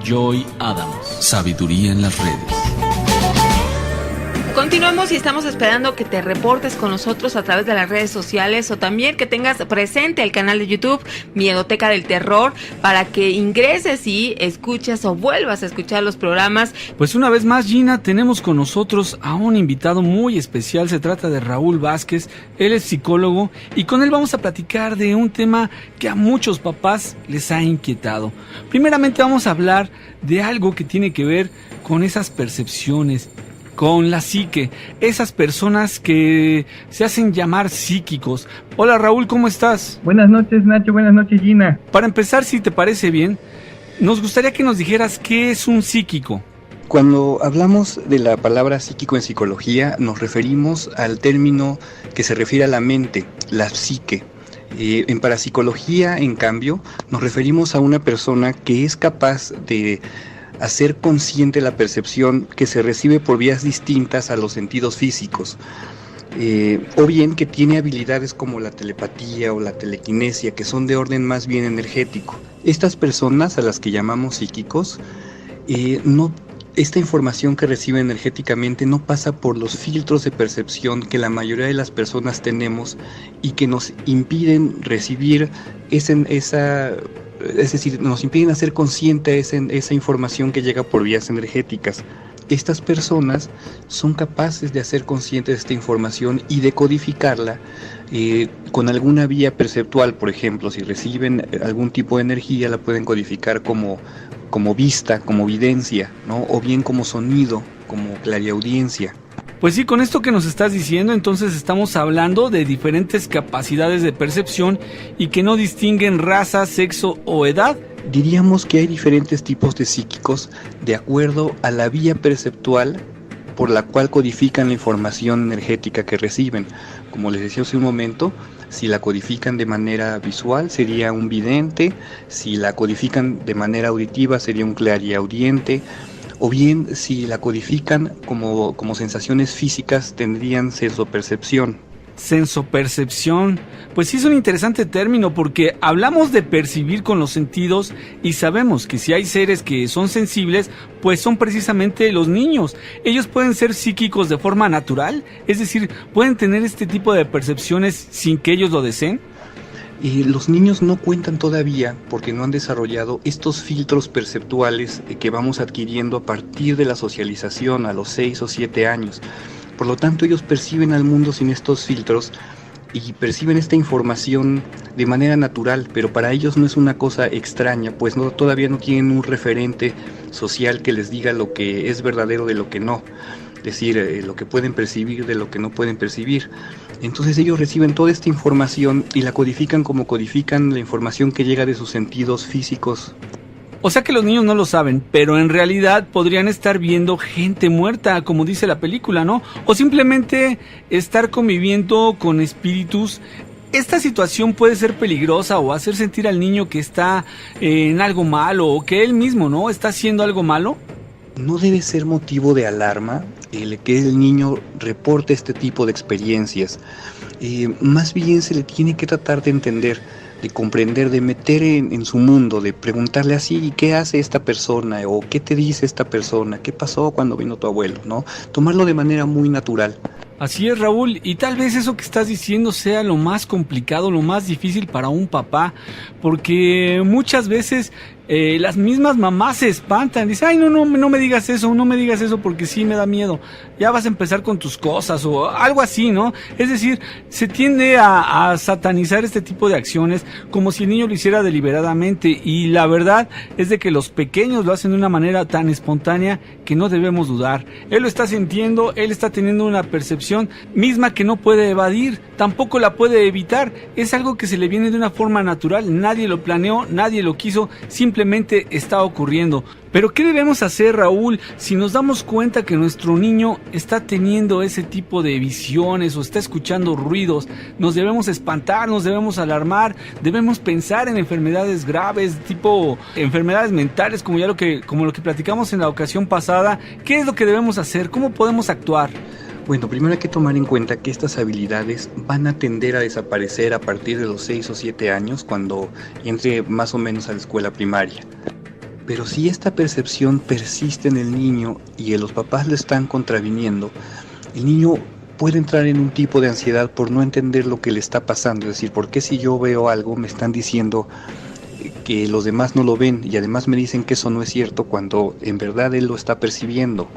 Joy Adams. Sabiduría en las redes. Continuamos y estamos esperando que te reportes con nosotros a través de las redes sociales o también que tengas presente el canal de YouTube Miedoteca del Terror para que ingreses y escuches o vuelvas a escuchar los programas. Pues una vez más, Gina, tenemos con nosotros a un invitado muy especial. Se trata de Raúl Vázquez. Él es psicólogo y con él vamos a platicar de un tema que a muchos papás les ha inquietado. Primeramente vamos a hablar de algo que tiene que ver con esas percepciones, con la psique, esas personas que se hacen llamar psíquicos. Hola Raúl, ¿cómo estás? Buenas noches Nacho, buenas noches Gina. Para empezar, si te parece bien, nos gustaría que nos dijeras qué es un psíquico. Cuando hablamos de la palabra psíquico en psicología, nos referimos al término que se refiere a la mente, la psique. En parapsicología, en cambio, nos referimos a una persona que es capaz de hacer consciente la percepción que se recibe por vías distintas a los sentidos físicos, o bien que tiene habilidades como la telepatía o la telequinesia, que son de orden más bien energético. Estas personas, a las que llamamos psíquicos, esta información que recibe energéticamente no pasa por los filtros de percepción que la mayoría de las personas tenemos y que nos impiden recibir es decir, nos impiden hacer consciente esa información que llega por vías energéticas. estas personas son capaces de hacer conscientes esta información y de codificarla con alguna vía perceptual. Por ejemplo, si reciben algún tipo de energía, la pueden codificar como vista, como videncia, ¿no? O bien como sonido, como clariaudiencia. Pues sí, con esto que nos estás diciendo, entonces estamos hablando de diferentes capacidades de percepción y que no distinguen raza, sexo o edad. Diríamos que hay diferentes tipos de psíquicos de acuerdo a la vía perceptual por la cual codifican la información energética que reciben. Como les decía hace un momento, si la codifican de manera visual sería un vidente, si la codifican de manera auditiva sería un clariaudiente, o bien si la codifican como sensaciones físicas tendrían sensopercepción. Sensopercepción, pues sí es un interesante término porque hablamos de percibir con los sentidos y sabemos que si hay seres que son sensibles, pues son precisamente los niños. Ellos pueden ser psíquicos de forma natural, es decir, pueden tener este tipo de percepciones sin que ellos lo deseen. Los niños no cuentan todavía porque no han desarrollado estos filtros perceptuales que vamos adquiriendo a partir de la socialización a los 6 o 7 años. Por lo tanto, ellos perciben al mundo sin estos filtros y perciben esta información de manera natural, pero para ellos no es una cosa extraña, pues todavía no tienen un referente social que les diga lo que es verdadero de lo que no, es decir, lo que pueden percibir de lo que no pueden percibir. Entonces ellos reciben toda esta información y la codifican como codifican la información que llega de sus sentidos físicos. O sea que los niños no lo saben, pero en realidad podrían estar viendo gente muerta, como dice la película, ¿no? O simplemente estar conviviendo con espíritus. ¿Esta situación puede ser peligrosa o hacer sentir al niño que está en algo malo o que él mismo, ¿no?, está haciendo algo malo? No debe ser motivo de alarma el que el niño reporte este tipo de experiencias. Más bien se le tiene que tratar de entender, de comprender, de meter en su mundo, de preguntarle así, ¿qué hace esta persona? O ¿qué te dice esta persona? ¿Qué pasó cuando vino tu abuelo? ¿No? Tomarlo de manera muy natural. Así es, Raúl, y tal vez eso que estás diciendo sea lo más complicado, lo más difícil para un papá, porque muchas veces las mismas mamás se espantan, dicen, ay, no me digas eso porque sí me da miedo, ya vas a empezar con tus cosas o algo así, ¿no? Es decir, se tiende a satanizar este tipo de acciones como si el niño lo hiciera deliberadamente, y la verdad es de que los pequeños lo hacen de una manera tan espontánea que no debemos dudar. Él lo está sintiendo, él está teniendo una percepción misma que no puede evadir, tampoco la puede evitar, es algo que se le viene de una forma natural, nadie lo planeó, nadie lo quiso, simplemente está ocurriendo. Pero ¿qué debemos hacer, Raúl, si nos damos cuenta que nuestro niño está teniendo ese tipo de visiones o está escuchando ruidos? Nos debemos espantar, nos debemos alarmar, debemos pensar en enfermedades graves, tipo enfermedades mentales, como lo que platicamos en la ocasión pasada. ¿Qué es lo que debemos hacer? ¿Cómo podemos actuar? Bueno, primero hay que tomar en cuenta que estas habilidades van a tender a desaparecer a partir de los 6 o 7 años, cuando entre más o menos a la escuela primaria. Pero si esta percepción persiste en el niño y los papás le están contraviniendo, el niño puede entrar en un tipo de ansiedad por no entender lo que le está pasando. Es decir, ¿por qué si yo veo algo me están diciendo que los demás no lo ven y además me dicen que eso no es cierto cuando en verdad él lo está percibiendo?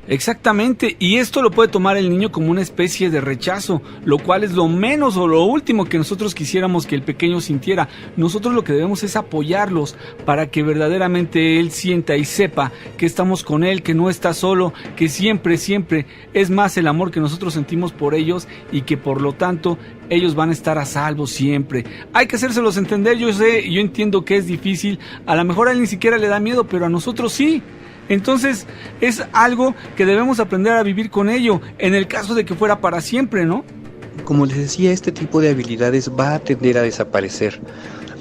Exactamente, y esto lo puede tomar el niño como una especie de rechazo, lo cual es lo menos o lo último que nosotros quisiéramos que el pequeño sintiera. Nosotros lo que debemos es apoyarlos para que verdaderamente él sienta y sepa que estamos con él, que no está solo, que siempre es más el amor que nosotros sentimos por ellos y que por lo tanto ellos van a estar a salvo siempre. Hay que hacérselos entender, yo entiendo que es difícil, a lo mejor a él ni siquiera le da miedo, pero a nosotros sí. Entonces es algo que debemos aprender a vivir con ello, en el caso de que fuera para siempre, ¿no? Como les decía, este tipo de habilidades va a tender a desaparecer.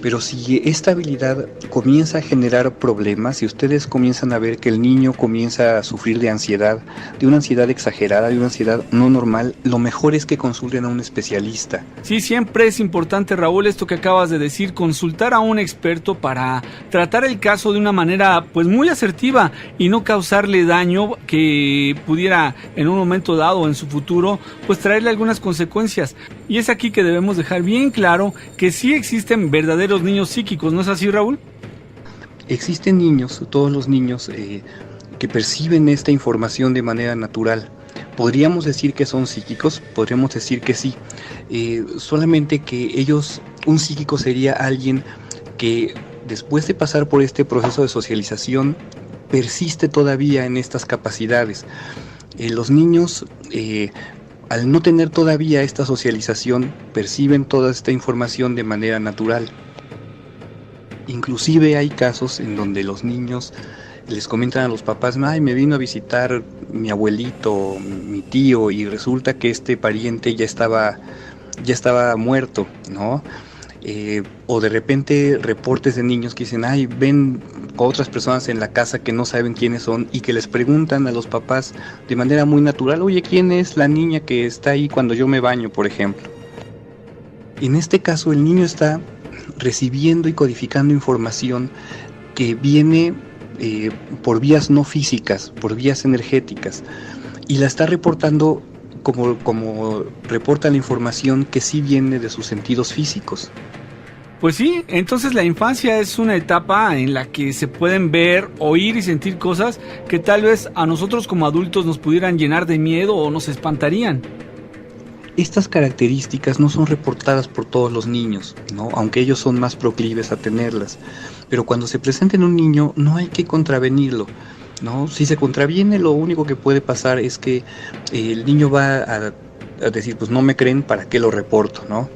Pero si esta habilidad comienza a generar problemas, si ustedes comienzan a ver que el niño comienza a sufrir de ansiedad, de una ansiedad exagerada, de una ansiedad no normal, lo mejor es que consulten a un especialista. Sí, siempre es importante, Raúl, esto que acabas de decir, consultar a un experto para tratar el caso de una manera pues muy asertiva y no causarle daño que pudiera en un momento dado o en su futuro pues traerle algunas consecuencias. Y es aquí que debemos dejar bien claro que sí existen verdaderos niños psíquicos, ¿no es así, Raúl? Existen niños, todos los niños que perciben esta información de manera natural. ¿Podríamos decir que son psíquicos? Podríamos decir que sí, solamente que ellos, un psíquico sería alguien que después de pasar por este proceso de socialización persiste todavía en estas capacidades. Los niños, al no tener todavía esta socialización, perciben toda esta información de manera natural. Inclusive hay casos en donde los niños les comentan a los papás: ay, me vino a visitar mi abuelito, mi tío, y resulta que este pariente ya estaba muerto, ¿no? O de repente reportes de niños que dicen: ay, ven otras personas en la casa que no saben quiénes son y que les preguntan a los papás de manera muy natural: oye, ¿quién es la niña que está ahí cuando yo me baño, por ejemplo? En este caso, el niño está recibiendo y codificando información que viene por vías no físicas, por vías energéticas, y la está reportando como reporta la información que sí viene de sus sentidos físicos. Pues sí, entonces la infancia es una etapa en la que se pueden ver, oír y sentir cosas que tal vez a nosotros como adultos nos pudieran llenar de miedo o nos espantarían. Estas características no son reportadas por todos los niños, ¿no? Aunque ellos son más proclives a tenerlas. Pero cuando se presenta en un niño no hay que contravenirlo, ¿no? Si se contraviene, lo único que puede pasar es que el niño va a decir: pues no me creen, ¿para qué lo reporto, no?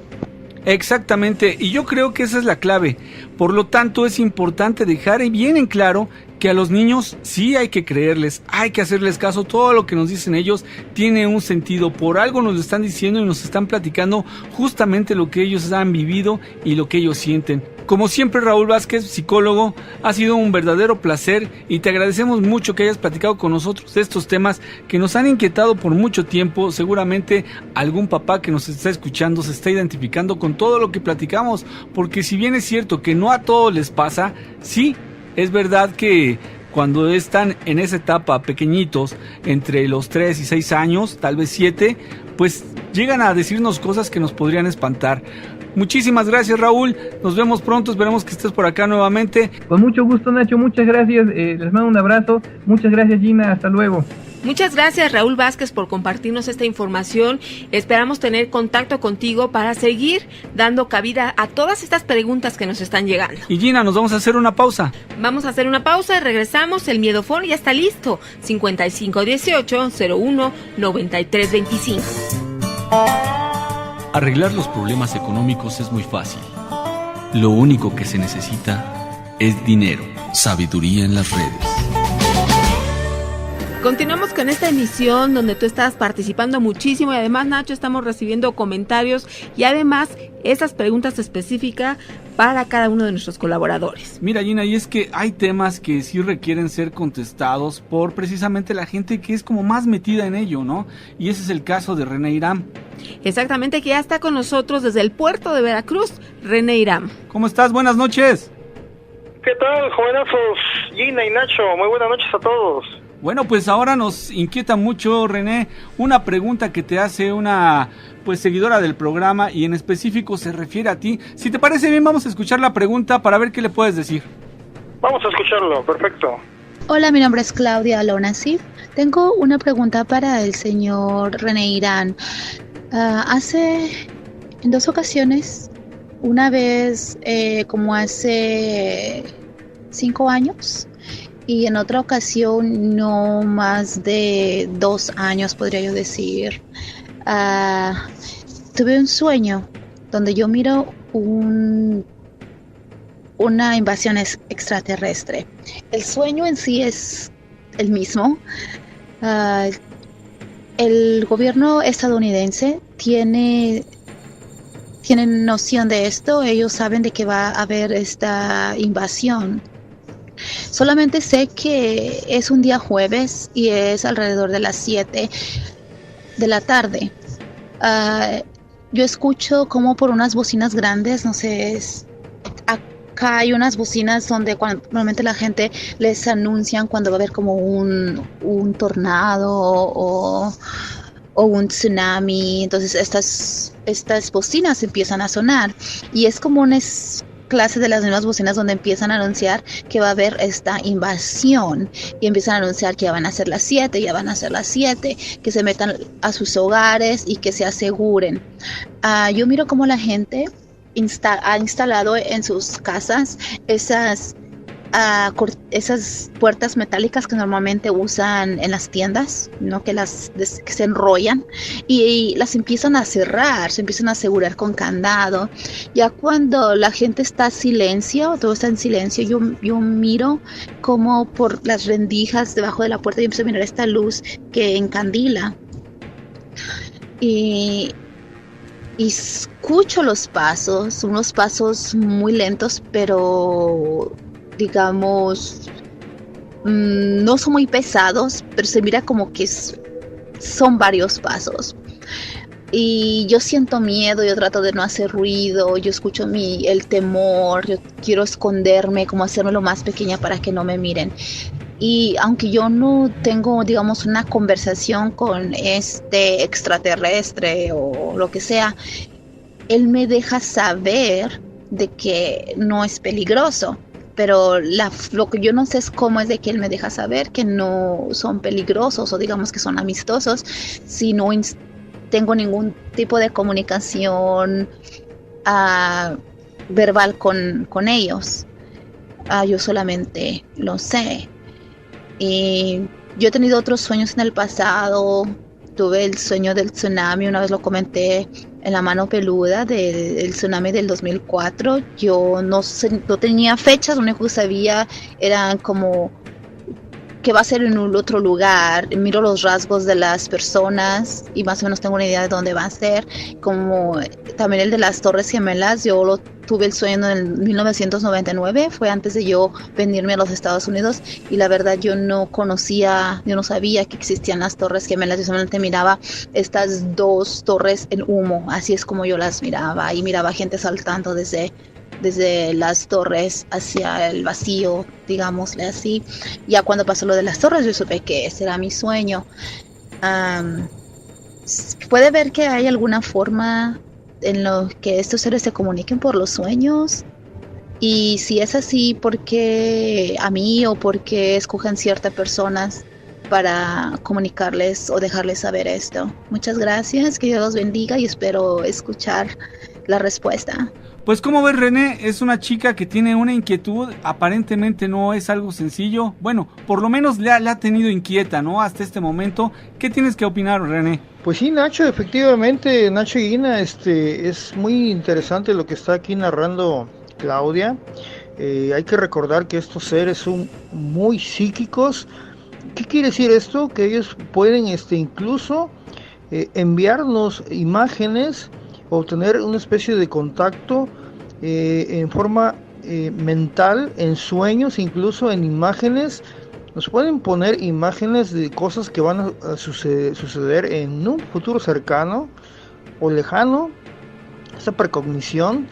Exactamente, y yo creo que esa es la clave. Por lo tanto, es importante dejar bien en claro que a los niños sí hay que creerles, hay que hacerles caso. Todo lo que nos dicen ellos tiene un sentido. Por algo nos lo están diciendo y nos están platicando justamente lo que ellos han vivido y lo que ellos sienten. Como siempre, Raúl Vázquez, psicólogo, ha sido un verdadero placer y te agradecemos mucho que hayas platicado con nosotros de estos temas que nos han inquietado por mucho tiempo. Seguramente algún papá que nos está escuchando se está identificando con todo lo que platicamos, porque si bien es cierto que no a todos les pasa, sí, es verdad que cuando están en esa etapa pequeñitos, entre los 3 y 6 años, tal vez 7, pues llegan a decirnos cosas que nos podrían espantar. Muchísimas gracias, Raúl, nos vemos pronto, esperemos que estés por acá nuevamente. Con mucho gusto, Nacho, muchas gracias, les mando un abrazo, muchas gracias, Gina, hasta luego. Muchas gracias, Raúl Vázquez, por compartirnos esta información. Esperamos tener contacto contigo para seguir dando cabida a todas estas preguntas que nos están llegando. Y Gina, nos vamos a hacer una pausa. Vamos a hacer una pausa y regresamos. El Miedofón ya está listo. 5518-01-9325. Arreglar los problemas económicos es muy fácil. Lo único que se necesita es dinero. Sabiduría en las redes. Continuamos con esta emisión donde tú estás participando muchísimo y además, Nacho, estamos recibiendo comentarios y además esas preguntas específicas para cada uno de nuestros colaboradores. Mira, Gina, y es que hay temas que sí requieren ser contestados por precisamente la gente que es como más metida en ello, ¿no? Y ese es el caso de René Irán. Exactamente, que ya está con nosotros desde el puerto de Veracruz, René Irán. ¿Cómo estás? Buenas noches. ¿Qué tal, jovenazos? Gina y Nacho, muy buenas noches a todos. Bueno, pues ahora nos inquieta mucho, René, una pregunta que te hace una seguidora del programa y en específico se refiere a ti. Si te parece bien, vamos a escuchar la pregunta para ver qué le puedes decir. Vamos a escucharlo, perfecto. Hola, mi nombre es Claudia Alonasif. Tengo una pregunta para el señor René Irán. En 2 ocasiones, una vez como hace 5 años, y en otra ocasión no más de 2 años, podría yo decir, tuve un sueño donde yo miro una invasión extraterrestre. El sueño en sí es el mismo. El gobierno estadounidense tiene noción de esto. Ellos saben de que va a haber esta invasión. Solamente sé que es un día jueves y es alrededor de las 7 de la tarde. Yo escucho como por unas bocinas grandes, no sé, acá hay unas bocinas donde normalmente la gente les anuncian cuando va a haber como un tornado o un tsunami. Entonces estas bocinas empiezan a sonar y es como una clase de las mismas bocinas donde empiezan a anunciar que va a haber esta invasión y empiezan a anunciar que ya van a ser las 7, que se metan a sus hogares y que se aseguren. Yo miro cómo la gente ha instalado en sus casas esas puertas metálicas que normalmente usan en las tiendas, ¿no? Que se enrollan y las empiezan a cerrar, se empiezan a asegurar con candado. Ya cuando la gente está en silencio, todo está en silencio, yo miro como por las rendijas debajo de la puerta y empiezo a mirar esta luz que encandila y escucho los pasos, unos pasos muy lentos, pero digamos, no son muy pesados, pero se mira como que son varios pasos. Y yo siento miedo, yo trato de no hacer ruido, yo escucho el temor, yo quiero esconderme, como hacerme lo más pequeña para que no me miren. Y aunque yo no tengo, digamos, una conversación con este extraterrestre o lo que sea, él me deja saber de que no es peligroso. Pero lo que yo no sé es cómo es de que él me deja saber que no son peligrosos o digamos que son amistosos si no tengo ningún tipo de comunicación verbal con ellos. Yo solamente lo sé. Y yo he tenido otros sueños en el pasado. Tuve el sueño del tsunami, una vez lo comenté en La Mano Peluda, del tsunami del 2004. Yo no tenía fechas, lo único que sabía era como que va a ser en un otro lugar. Miro los rasgos de las personas y más o menos tengo una idea de dónde va a ser. Como también el de las Torres Gemelas, yo tuve el sueño en el 1999, fue antes de yo venirme a los Estados Unidos y la verdad yo no sabía que existían las Torres Gemelas, yo solamente miraba estas dos torres en humo, así es como yo las miraba y miraba gente saltando desde las torres hacia el vacío, digámosle así. Ya cuando pasó lo de las torres yo supe que ese era mi sueño. Puede ver que hay alguna forma en lo que estos seres se comuniquen por los sueños, y si es así, ¿por qué a mí o por qué escogen ciertas personas para comunicarles o dejarles saber esto? Muchas gracias, que Dios los bendiga y espero escuchar la respuesta. Pues como ves, René, es una chica que tiene una inquietud, aparentemente no es algo sencillo, bueno, por lo menos la ha tenido inquieta, ¿no? Hasta este momento. ¿Qué tienes que opinar, René? Pues sí, Nacho, efectivamente, Nacho y Gina, es muy interesante lo que está aquí narrando Claudia. Hay que recordar que estos seres son muy psíquicos. ¿Qué quiere decir esto? Que ellos pueden incluso enviarnos imágenes o tener una especie de contacto en forma mental, en sueños, incluso en imágenes. Nos pueden poner imágenes de cosas que van a suceder en un futuro cercano o lejano. Esa precognición,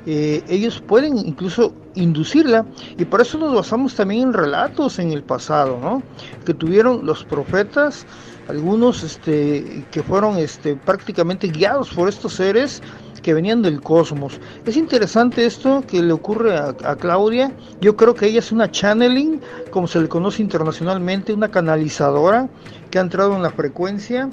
ellos pueden incluso inducirla, y por eso nos basamos también en relatos en el pasado, ¿no? Que tuvieron los profetas, algunos que fueron prácticamente guiados por estos seres que venían del cosmos. Es interesante esto que le ocurre a Claudia. Yo creo que ella es una channeling, como se le conoce internacionalmente, una canalizadora que ha entrado en la frecuencia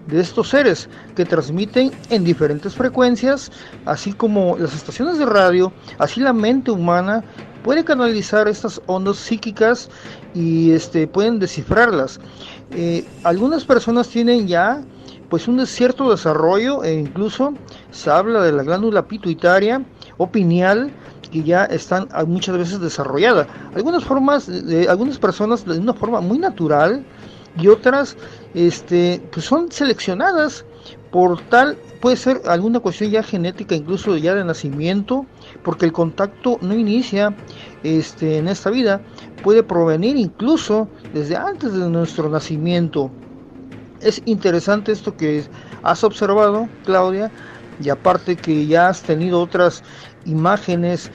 de estos seres que transmiten en diferentes frecuencias, así como las estaciones de radio, así la mente humana puede canalizar estas ondas psíquicas y pueden descifrarlas. Algunas personas tienen ya pues un cierto desarrollo, e incluso se habla de la glándula pituitaria o pineal, que ya están muchas veces desarrollada. Algunas personas de una forma muy natural, y otras pues son seleccionadas por tal, puede ser alguna cuestión ya genética, incluso ya de nacimiento, porque el contacto no inicia en esta vida, puede provenir incluso desde antes de nuestro nacimiento. Es interesante esto que has observado, Claudia, y aparte que ya has tenido otras imágenes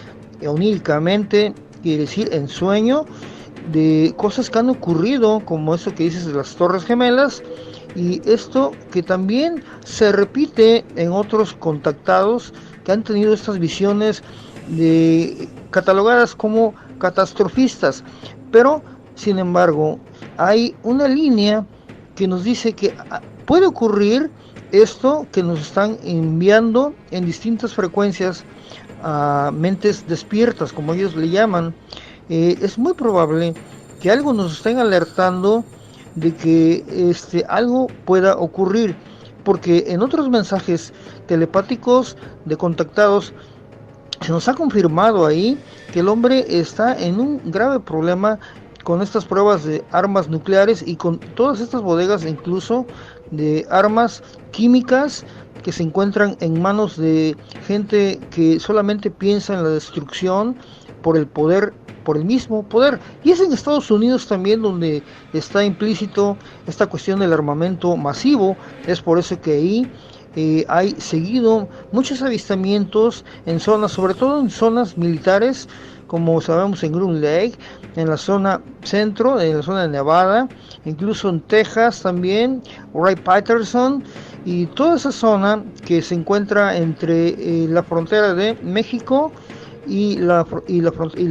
oníricamente, quiere decir en sueño, de cosas que han ocurrido, como eso que dices de las Torres Gemelas, y esto que también se repite en otros contactados que han tenido estas visiones catalogadas como catastrofistas, pero sin embargo hay una línea que nos dice que puede ocurrir esto que nos están enviando en distintas frecuencias a mentes despiertas, como ellos le llaman. Es muy probable que algo nos estén alertando de que algo pueda ocurrir, porque en otros mensajes telepáticos de contactados se nos ha confirmado ahí que el hombre está en un grave problema con estas pruebas de armas nucleares y con todas estas bodegas incluso de armas químicas que se encuentran en manos de gente que solamente piensa en la destrucción por el poder, por el mismo poder. Y es en Estados Unidos también donde está implícito esta cuestión del armamento masivo. Es por eso que ahí hay seguido muchos avistamientos en zonas, sobre todo en zonas militares, como sabemos en Groom Lake, en la zona centro, en la zona de Nevada, incluso en Texas también, Wright-Patterson, y toda esa zona que se encuentra entre la frontera de México y la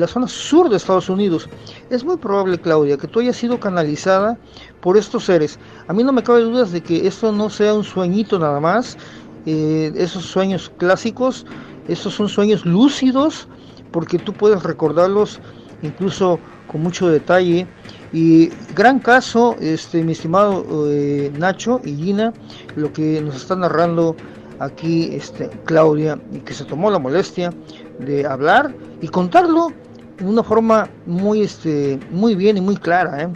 zona sur de Estados Unidos. Es muy probable, Claudia, que tú hayas sido canalizada por estos seres. A mí no me cabe dudas de que esto no sea un sueñito nada más, esos sueños clásicos, esos son sueños lúcidos, porque tú puedes recordarlos incluso con mucho detalle. Y gran caso, mi estimado Nacho y Gina, lo que nos está narrando aquí Claudia, y que se tomó la molestia de hablar y contarlo de una forma muy bien y muy clara.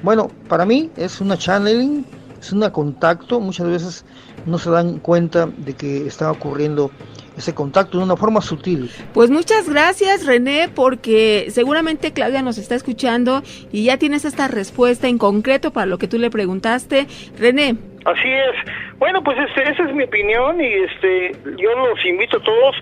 Bueno, para mí es una channeling, es un contacto. Muchas veces no se dan cuenta de que está ocurriendo ese contacto de una forma sutil. Pues muchas gracias, René, porque seguramente Claudia nos está escuchando y ya tienes esta respuesta en concreto para lo que tú le preguntaste. René. Así es. Bueno, pues esa es mi opinión y yo los invito a todos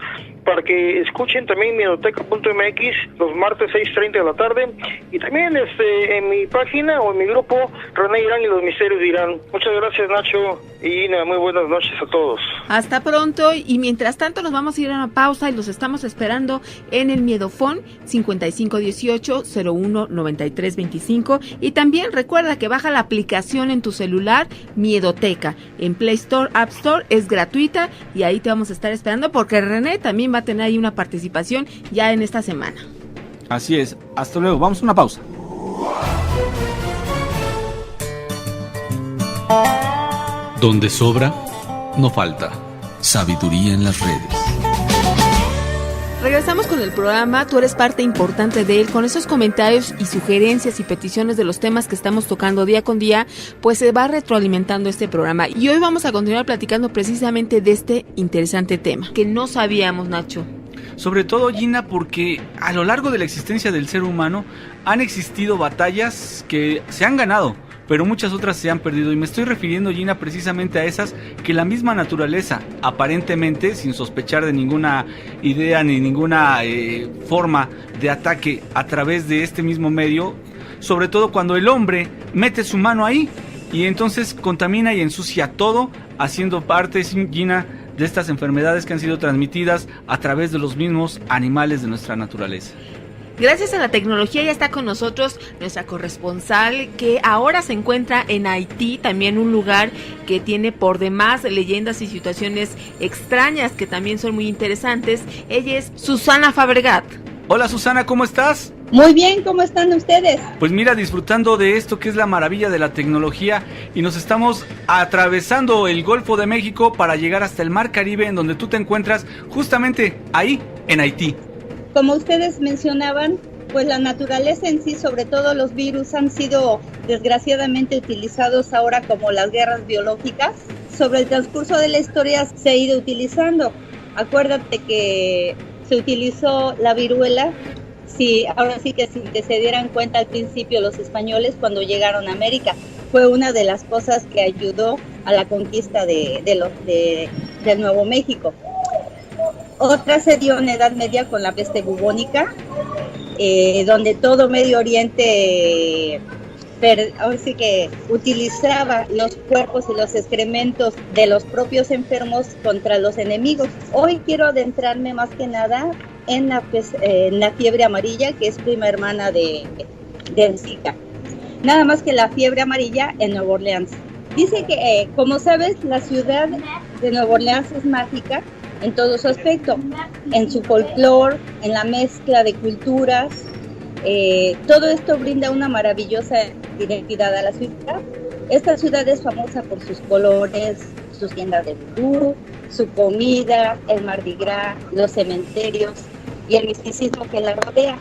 para que escuchen también miedoteca.mx los martes 6:30 de la tarde y también en mi página o en mi grupo René Irán y los Misterios de Irán. Muchas gracias, Nacho y Gina, muy buenas noches a todos. Hasta pronto, y mientras tanto nos vamos a ir a una pausa y los estamos esperando en el Miedofón 5518-019325, y también recuerda que baja la aplicación en tu celular Miedoteca en Play Store, App Store, es gratuita y ahí te vamos a estar esperando porque René también va a tener ahí una participación ya en esta semana. Así es, hasta luego, vamos a una pausa. Donde sobra, no falta. Sabiduría en las redes. Regresamos con el programa, tú eres parte importante de él, con esos comentarios y sugerencias y peticiones de los temas que estamos tocando día con día, pues se va retroalimentando este programa. Y hoy vamos a continuar platicando precisamente de este interesante tema, que no sabíamos, Nacho. Sobre todo, Gina, porque a lo largo de la existencia del ser humano han existido batallas que se han ganado, pero muchas otras se han perdido, y me estoy refiriendo, Gina, precisamente a esas que la misma naturaleza, aparentemente, sin sospechar de ninguna idea ni ninguna forma de ataque a través de este mismo medio, sobre todo cuando el hombre mete su mano ahí y entonces contamina y ensucia todo, haciendo parte, Gina, de estas enfermedades que han sido transmitidas a través de los mismos animales de nuestra naturaleza. Gracias a la tecnología ya está con nosotros nuestra corresponsal, que ahora se encuentra en Haití, también un lugar que tiene por demás leyendas y situaciones extrañas que también son muy interesantes. Ella es Susana Fabregat. Hola, Susana, ¿cómo estás? Muy bien, ¿cómo están ustedes? Pues mira, disfrutando de esto que es la maravilla de la tecnología, y nos estamos atravesando el Golfo de México para llegar hasta el Mar Caribe, en donde tú te encuentras justamente ahí, en Haití. Como ustedes mencionaban, pues la naturaleza en sí, sobre todo los virus, han sido desgraciadamente utilizados ahora como las guerras biológicas. Sobre el transcurso de la historia se ha ido utilizando. Acuérdate que se utilizó la viruela, sí, ahora sí que sin que se dieran cuenta al principio los españoles cuando llegaron a América. Fue una de las cosas que ayudó a la conquista del Nuevo México. Otra se dio en Edad Media con la peste bubónica, donde todo Medio Oriente ahora sí que utilizaba los cuerpos y los excrementos de los propios enfermos contra los enemigos. Hoy quiero adentrarme más que nada en la fiebre amarilla, que es prima hermana del Zika. Nada más que la fiebre amarilla en Nueva Orleans. Dice que, como sabes, la ciudad de Nueva Orleans es mágica en todo su aspecto, en su folclore, en la mezcla de culturas. Todo esto brinda una maravillosa identidad a la ciudad. Esta ciudad es famosa por sus colores, sus tiendas de vudú, su comida, el Mardi Gras, los cementerios y el misticismo que la rodea.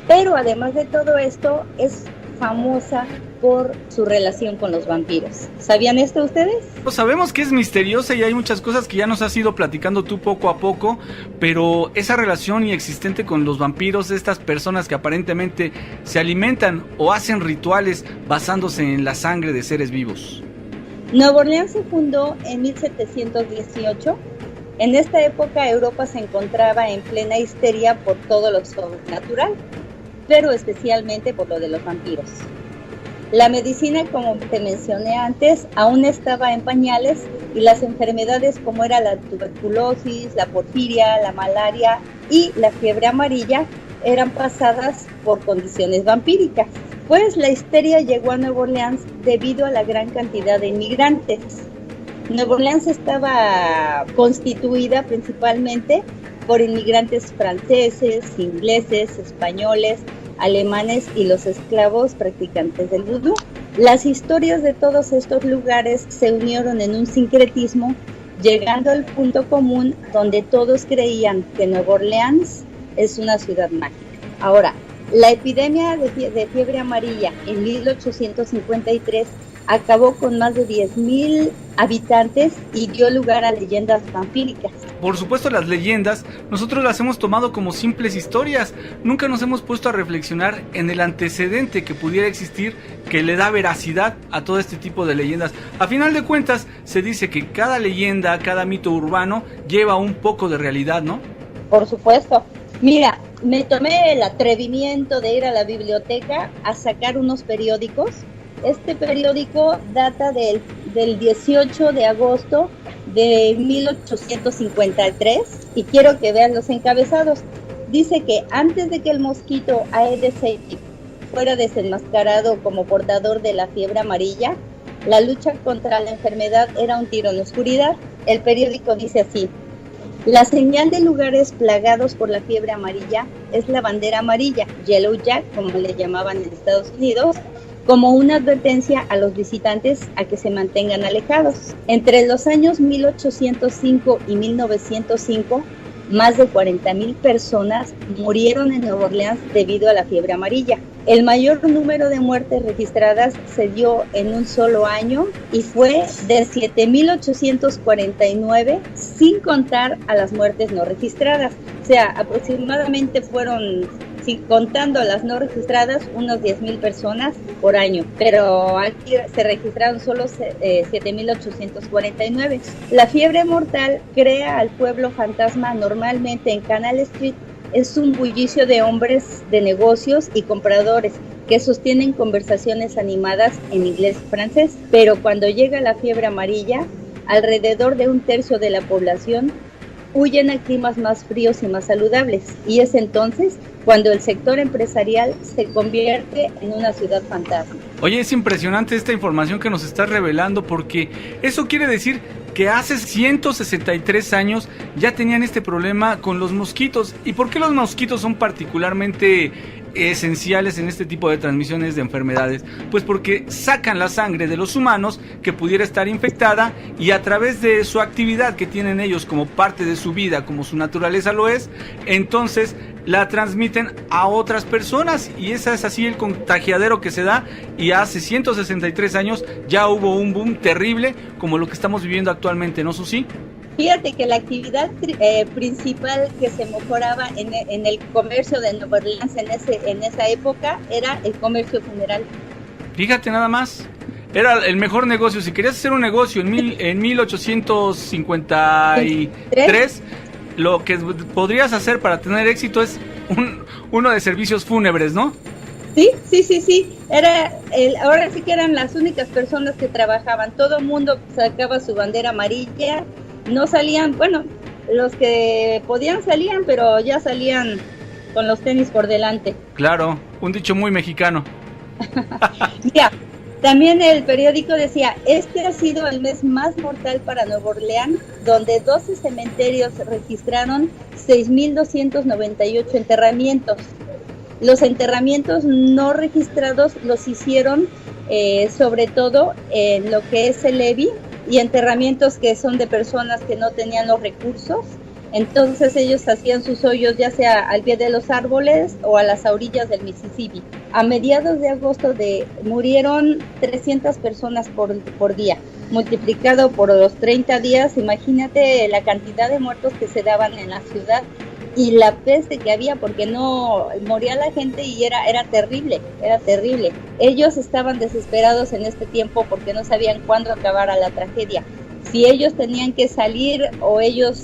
Pero además de todo esto, es famosa por su relación con los vampiros. ¿Sabían esto ustedes? Sabemos que es misteriosa y hay muchas cosas que ya nos has ido platicando tú poco a poco, pero esa relación inexistente con los vampiros, estas personas que aparentemente se alimentan o hacen rituales basándose en la sangre de seres vivos. Nueva Orleans se fundó en 1718. En esta época Europa se encontraba en plena histeria por todo lo sobrenatural, pero especialmente por lo de los vampiros. La medicina, como te mencioné antes, aún estaba en pañales y las enfermedades como era la tuberculosis, la porfiria, la malaria y la fiebre amarilla eran pasadas por condiciones vampíricas. Pues la histeria llegó a Nueva Orleans debido a la gran cantidad de inmigrantes. Nueva Orleans estaba constituida principalmente por inmigrantes franceses, ingleses, españoles, alemanes y los esclavos practicantes del vudú. Las historias de todos estos lugares se unieron en un sincretismo, llegando al punto común donde todos creían que Nueva Orleans es una ciudad mágica. Ahora, la epidemia de fiebre amarilla en 1853 acabó con más de 10,000 habitantes y dio lugar a leyendas vampíricas. Por supuesto, las leyendas nosotros las hemos tomado como simples historias. Nunca nos hemos puesto a reflexionar en el antecedente que pudiera existir que le da veracidad a todo este tipo de leyendas. A final de cuentas, se dice que cada leyenda, cada mito urbano lleva un poco de realidad, ¿no? Por supuesto. Mira, me tomé el atrevimiento de ir a la biblioteca a sacar unos periódicos. Este periódico data del 18 de agosto de 1853 y quiero que vean los encabezados. Dice que antes de que el mosquito Aedes aegypti fuera desenmascarado como portador de la fiebre amarilla, la lucha contra la enfermedad era un tiro en la oscuridad. El periódico dice así: la señal de lugares plagados por la fiebre amarilla es la bandera amarilla, Yellow Jack, como le llamaban en Estados Unidos, como una advertencia a los visitantes a que se mantengan alejados. Entre los años 1805 y 1905, más de 40,000 personas murieron en Nueva Orleans debido a la fiebre amarilla. El mayor número de muertes registradas se dio en un solo año y fue de 7,849, sin contar a las muertes no registradas. O sea, aproximadamente fueron, contando las no registradas, unos 10,000 personas por año, pero aquí se registraron solo 7,849. La fiebre mortal crea al pueblo fantasma normalmente en Canal Street. Es un bullicio de hombres de negocios y compradores que sostienen conversaciones animadas en inglés y francés, pero cuando llega la fiebre amarilla, alrededor de un tercio de la población huyen a climas más fríos y más saludables, y es entonces cuando el sector empresarial se convierte en una ciudad fantasma. Oye, es impresionante esta información que nos estás revelando, porque eso quiere decir que hace 163 años ya tenían este problema con los mosquitos. ¿Y por qué los mosquitos son particularmente esenciales en este tipo de transmisiones de enfermedades? Pues porque sacan la sangre de los humanos que pudiera estar infectada, y a través de su actividad que tienen ellos como parte de su vida, como su naturaleza lo es, entonces la transmiten a otras personas, y ese es así el contagiadero que se da. Y hace 163 años ya hubo un boom terrible como lo que estamos viviendo actualmente, ¿no, Susi? Fíjate que la actividad principal que se mejoraba en el comercio de Nueva Orleans en esa época era el comercio funeral. Fíjate nada más, era el mejor negocio. Si querías hacer un negocio en 1853, lo que podrías hacer para tener éxito es uno de servicios fúnebres, ¿no? Sí. Ahora sí que eran las únicas personas que trabajaban. Todo el mundo sacaba su bandera amarilla. No salían, bueno, los que podían salían, pero ya salían con los tenis por delante. Claro, un dicho muy mexicano. Mira, también el periódico decía, este ha sido el mes más mortal para Nueva Orleans, donde 12 cementerios registraron 6.298 enterramientos. Los enterramientos no registrados los hicieron sobre todo en lo que es el Levee, y enterramientos que son de personas que no tenían los recursos. Entonces ellos hacían sus hoyos ya sea al pie de los árboles o a las orillas del Mississippi. A mediados de agosto murieron 300 personas por día. Multiplicado por los 30 días, imagínate la cantidad de muertos que se daban en la ciudad y la peste que había, porque no moría la gente y era terrible, era terrible. Ellos estaban desesperados en este tiempo porque no sabían cuándo acabara la tragedia. Si ellos tenían que salir o ellos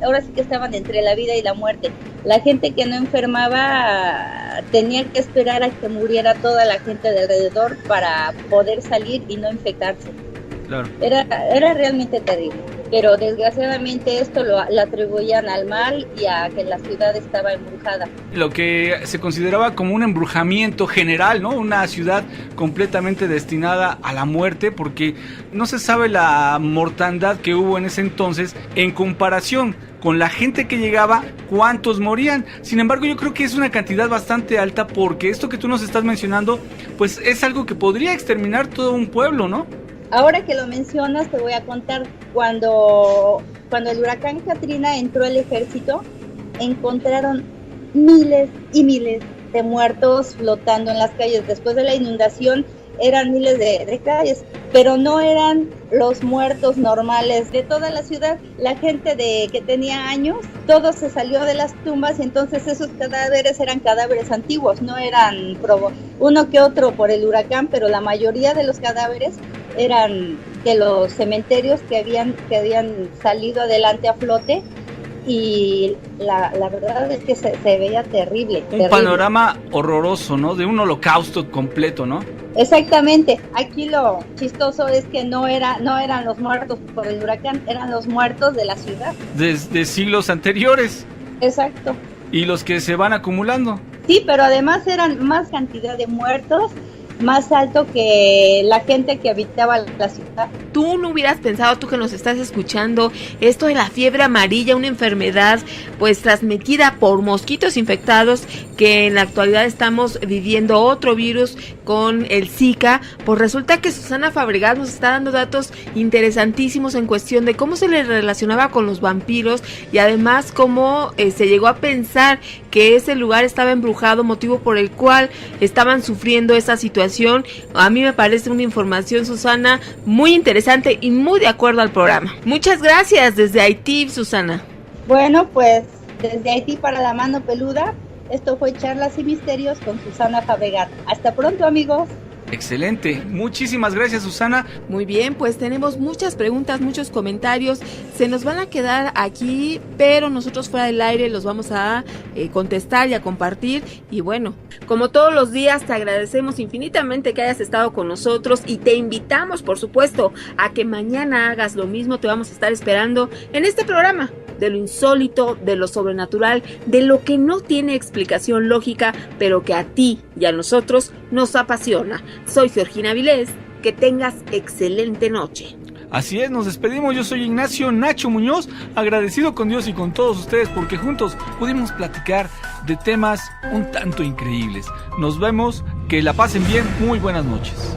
ahora sí que estaban entre la vida y la muerte. La gente que no enfermaba tenía que esperar a que muriera toda la gente de alrededor para poder salir y no infectarse. Claro. Era realmente terrible, pero desgraciadamente esto lo atribuían al mal y a que la ciudad estaba embrujada. Lo que se consideraba como un embrujamiento general, ¿no? Una ciudad completamente destinada a la muerte, porque no se sabe la mortandad que hubo en ese entonces en comparación con la gente que llegaba, cuántos morían. Sin embargo, yo creo que es una cantidad bastante alta, porque esto que tú nos estás mencionando, pues es algo que podría exterminar todo un pueblo, ¿no? Ahora que lo mencionas, te voy a contar, cuando el huracán Katrina entró el ejército, encontraron miles y miles de muertos flotando en las calles. Después de la inundación eran miles de calles, pero no eran los muertos normales de toda la ciudad. La gente que tenía años, todo se salió de las tumbas, y entonces esos cadáveres eran cadáveres antiguos, no eran uno que otro por el huracán, pero la mayoría de los cadáveres eran de los cementerios que habían salido adelante a flote, y la verdad es que se veía terrible. Un panorama horroroso, ¿no? De un holocausto completo, ¿no? Exactamente. Aquí lo chistoso es que no eran los muertos por el huracán, eran los muertos de la ciudad. Desde siglos anteriores. Exacto. Y los que se van acumulando. Sí, pero además eran más cantidad de muertos, más alto que la gente que habitaba la ciudad. Tú no hubieras pensado, tú que nos estás escuchando, esto de la fiebre amarilla, una enfermedad pues transmitida por mosquitos infectados, que en la actualidad estamos viviendo otro virus con el Zika. Pues resulta que Susana Fabregat nos está dando datos interesantísimos en cuestión de cómo se le relacionaba con los vampiros, y además cómo se llegó a pensar que ese lugar estaba embrujado, motivo por el cual estaban sufriendo esa situación. A mí me parece una información, Susana, muy interesante y muy de acuerdo al programa. Muchas gracias desde Haití, Susana. Bueno, pues desde Haití para la mano peluda, esto fue Charlas y Misterios con Susana Fabregat. Hasta pronto, amigos. Excelente, muchísimas gracias, Susana. Muy bien, pues tenemos muchas preguntas, muchos comentarios, se nos van a quedar aquí, pero nosotros fuera del aire los vamos a contestar y a compartir. Y bueno, como todos los días, te agradecemos infinitamente que hayas estado con nosotros, y te invitamos, por supuesto, a que mañana hagas lo mismo. Te vamos a estar esperando en este programa de lo insólito, de lo sobrenatural, de lo que no tiene explicación lógica, pero que a ti y a nosotros nos apasiona. Soy Georgina Avilés, que tengas excelente noche. Así es, nos despedimos. Yo soy Ignacio Nacho Muñoz, agradecido con Dios y con todos ustedes porque juntos pudimos platicar de temas un tanto increíbles. Nos vemos, que la pasen bien, muy buenas noches.